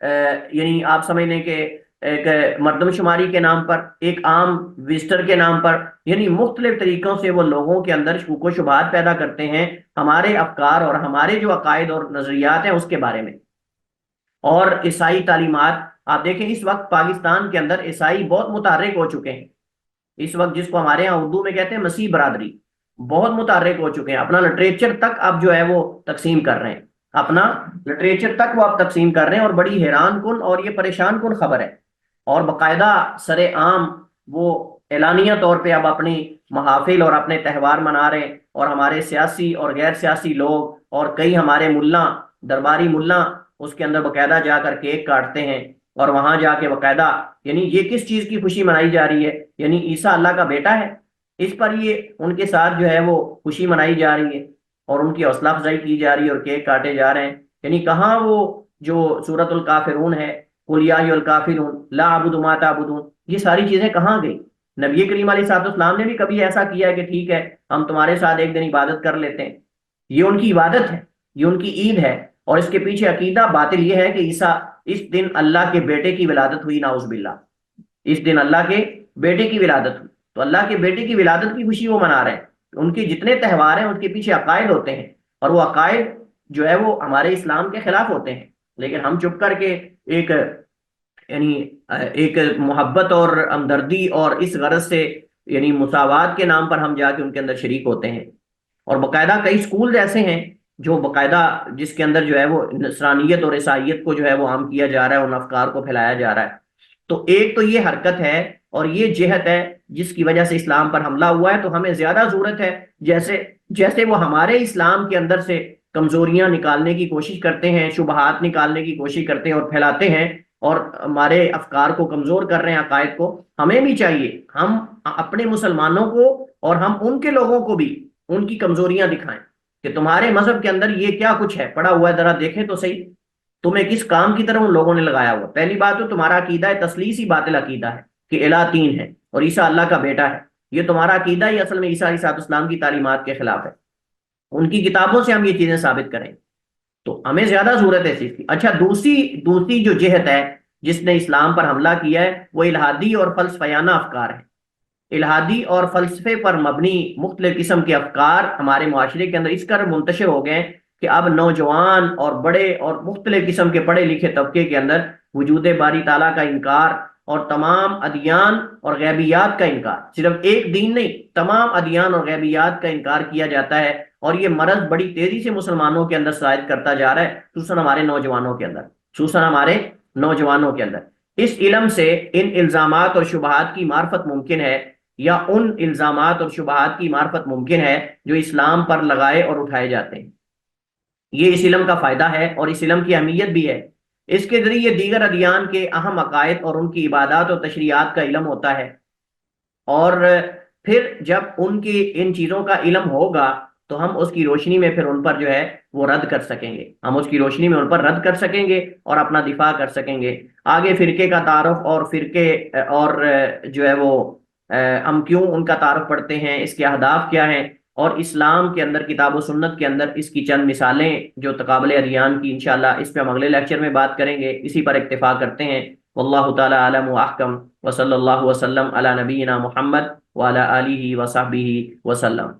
[SPEAKER 1] یعنی آپ سمجھ لیں کہ ایک مردم شماری کے نام پر، ایک عام وزٹر کے نام پر، یعنی مختلف طریقوں سے وہ لوگوں کے اندر شکوک و شبہات پیدا کرتے ہیں ہمارے افکار اور ہمارے جو عقائد اور نظریات ہیں اس کے بارے میں۔ اور عیسائی تعلیمات آپ دیکھیں، اس وقت پاکستان کے اندر عیسائی بہت متحرک ہو چکے ہیں، اس وقت جس کو ہمارے یہاں اردو میں کہتے ہیں مسیح برادری، بہت متحرک ہو چکے ہیں، اپنا لٹریچر تک اب جو ہے وہ تقسیم کر رہے ہیں، اپنا لٹریچر تک وہ اب تقسیم کر رہے ہیں، اور بڑی حیران کن اور یہ پریشان کن خبر ہے۔ اور باقاعدہ سر عام وہ اعلانیہ طور پہ اب اپنی محافل اور اپنے تہوار منا رہے ہیں، اور ہمارے سیاسی اور غیر سیاسی لوگ اور کئی ہمارے ملا، درباری ملا اس کے اندر باقاعدہ جا کر کیک کاٹتے ہیں، اور وہاں جا کے باقاعدہ یعنی یہ کس چیز کی خوشی منائی جا رہی ہے؟ یعنی عیسیٰ اللہ کا بیٹا ہے، اس پر یہ ان کے ساتھ جو ہے وہ خوشی منائی جا رہی ہے اور ان کی حوصلہ افزائی کی جا رہی ہے اور کیک کاٹے جا رہے ہیں۔ یعنی کہاں وہ جو سورۃ الکافرون ہے، قل یا ایھا الکافرون لا اعبد ما تعبدون، یہ ساری چیزیں کہاں گئی؟ نبی کریم علیہ السلام نے بھی کبھی ایسا کیا ہے کہ ٹھیک ہے ہم تمہارے ساتھ ایک دن عبادت کر لیتے ہیں؟ یہ ان کی عبادت ہے، یہ ان کی عید ہے، اور اس کے پیچھے عقیدہ باطل یہ ہے کہ عیسیٰ اس دن اللہ کے بیٹے کی ولادت ہوئی، نعوذ باللہ، اس دن اللہ کے بیٹے کی ولادت ہوئی، تو اللہ کے بیٹے کی ولادت کی خوشی وہ منا رہے ہیں۔ ان کے جتنے تہوار ہیں ان کے پیچھے عقائد ہوتے ہیں، اور وہ عقائد جو ہے وہ ہمارے اسلام کے خلاف ہوتے ہیں، لیکن ہم چپ کر کے ایک محبت اور ہمدردی اور اس غرض سے یعنی مساوات کے نام پر ہم جا کے ان کے اندر شریک ہوتے ہیں. اور باقاعدہ کئی سکول ایسے ہیں جو باقاعدہ جس کے اندر جو ہے وہ نصرانیت اور عیسائیت کو جو ہے وہ عام کیا جا رہا ہے، ان افکار کو پھیلایا جا رہا ہے. تو ایک تو یہ حرکت ہے اور یہ جہت ہے جس کی وجہ سے اسلام پر حملہ ہوا ہے. تو ہمیں زیادہ ضرورت ہے جیسے جیسے وہ ہمارے اسلام کے اندر سے کمزوریاں نکالنے کی کوشش کرتے ہیں، شبہات نکالنے کی کوشش کرتے ہیں اور پھیلاتے ہیں اور ہمارے افکار کو کمزور کر رہے ہیں، عقائد کو، ہمیں بھی چاہیے ہم اپنے مسلمانوں کو اور ہم ان کے لوگوں کو بھی ان کی کمزوریاں دکھائیں کہ تمہارے مذہب کے اندر یہ کیا کچھ ہے پڑا ہوا ہے، ذرا دیکھیں تو صحیح تمہیں کس کام کی طرف ان لوگوں نے لگایا ہوا. پہلی بات تو تمہارا عقیدہ ہے تثلیثی باطل عقیدہ ہے کہ الہ تین ہے اور عیسیٰ اللہ کا بیٹا ہے. یہ تمہارا عقیدہ ہی اصل میں عیسیٰ علیہ السلام کی تعلیمات کے خلاف ہے. ان کی کتابوں سے ہم یہ چیزیں ثابت کریں تو ہمیں زیادہ ضرورت ہے اس چیز کی. اچھا، دوسری جو جہت ہے جس نے اسلام پر حملہ کیا ہے وہ الہادی اور فلسفیانہ افکار ہے. الہادی اور فلسفے پر مبنی مختلف قسم کے افکار ہمارے معاشرے کے اندر اس قدر منتشر ہو گئے کہ اب نوجوان اور بڑے اور مختلف قسم کے پڑھے لکھے طبقے کے اندر وجود باری تعالیٰ کا انکار اور تمام ادیان اور غیبیات کا انکار، صرف ایک دین نہیں، تمام ادیان اور غیبیات کا انکار کیا جاتا ہے. اور یہ مرض بڑی تیزی سے مسلمانوں کے اندر شائع کرتا جا رہا ہے، خصوصاً ہمارے نوجوانوں کے اندر، خصوصاً ہمارے نوجوانوں کے اندر. اس علم سے ان الزامات اور شبہات کی معرفت ممکن ہے، یا ان الزامات اور شبہات کی معرفت ممکن ہے جو اسلام پر لگائے اور اٹھائے جاتے ہیں. یہ اس علم کا فائدہ ہے اور اس علم کی اہمیت بھی ہے. اس کے ذریعے دیگر ادیان کے اہم عقائد اور ان کی عبادات اور تشریعات کا علم ہوتا ہے، اور پھر جب ان کی ان چیزوں کا علم ہوگا تو ہم اس کی روشنی میں پھر ان پر جو ہے وہ رد کر سکیں گے، ہم اس کی روشنی میں ان پر رد کر سکیں گے اور اپنا دفاع کر سکیں گے. آگے فرقے کا تعارف اور فرقے اور جو ہے وہ ہم کیوں ان کا تعارف پڑھتے ہیں، اس کے اہداف کیا ہیں، اور اسلام کے اندر کتاب و سنت کے اندر اس کی چند مثالیں جو تقابل ادیان کی، انشاءاللہ اس پہ ہم اگلے لیکچر میں بات کریں گے. اسی پر اکتفا کرتے ہیں. واللہ تعالی عالم و احکم، وصلی اللہ وسلم علی نبینا محمد وعلی آلہ وصحبہ وسلم.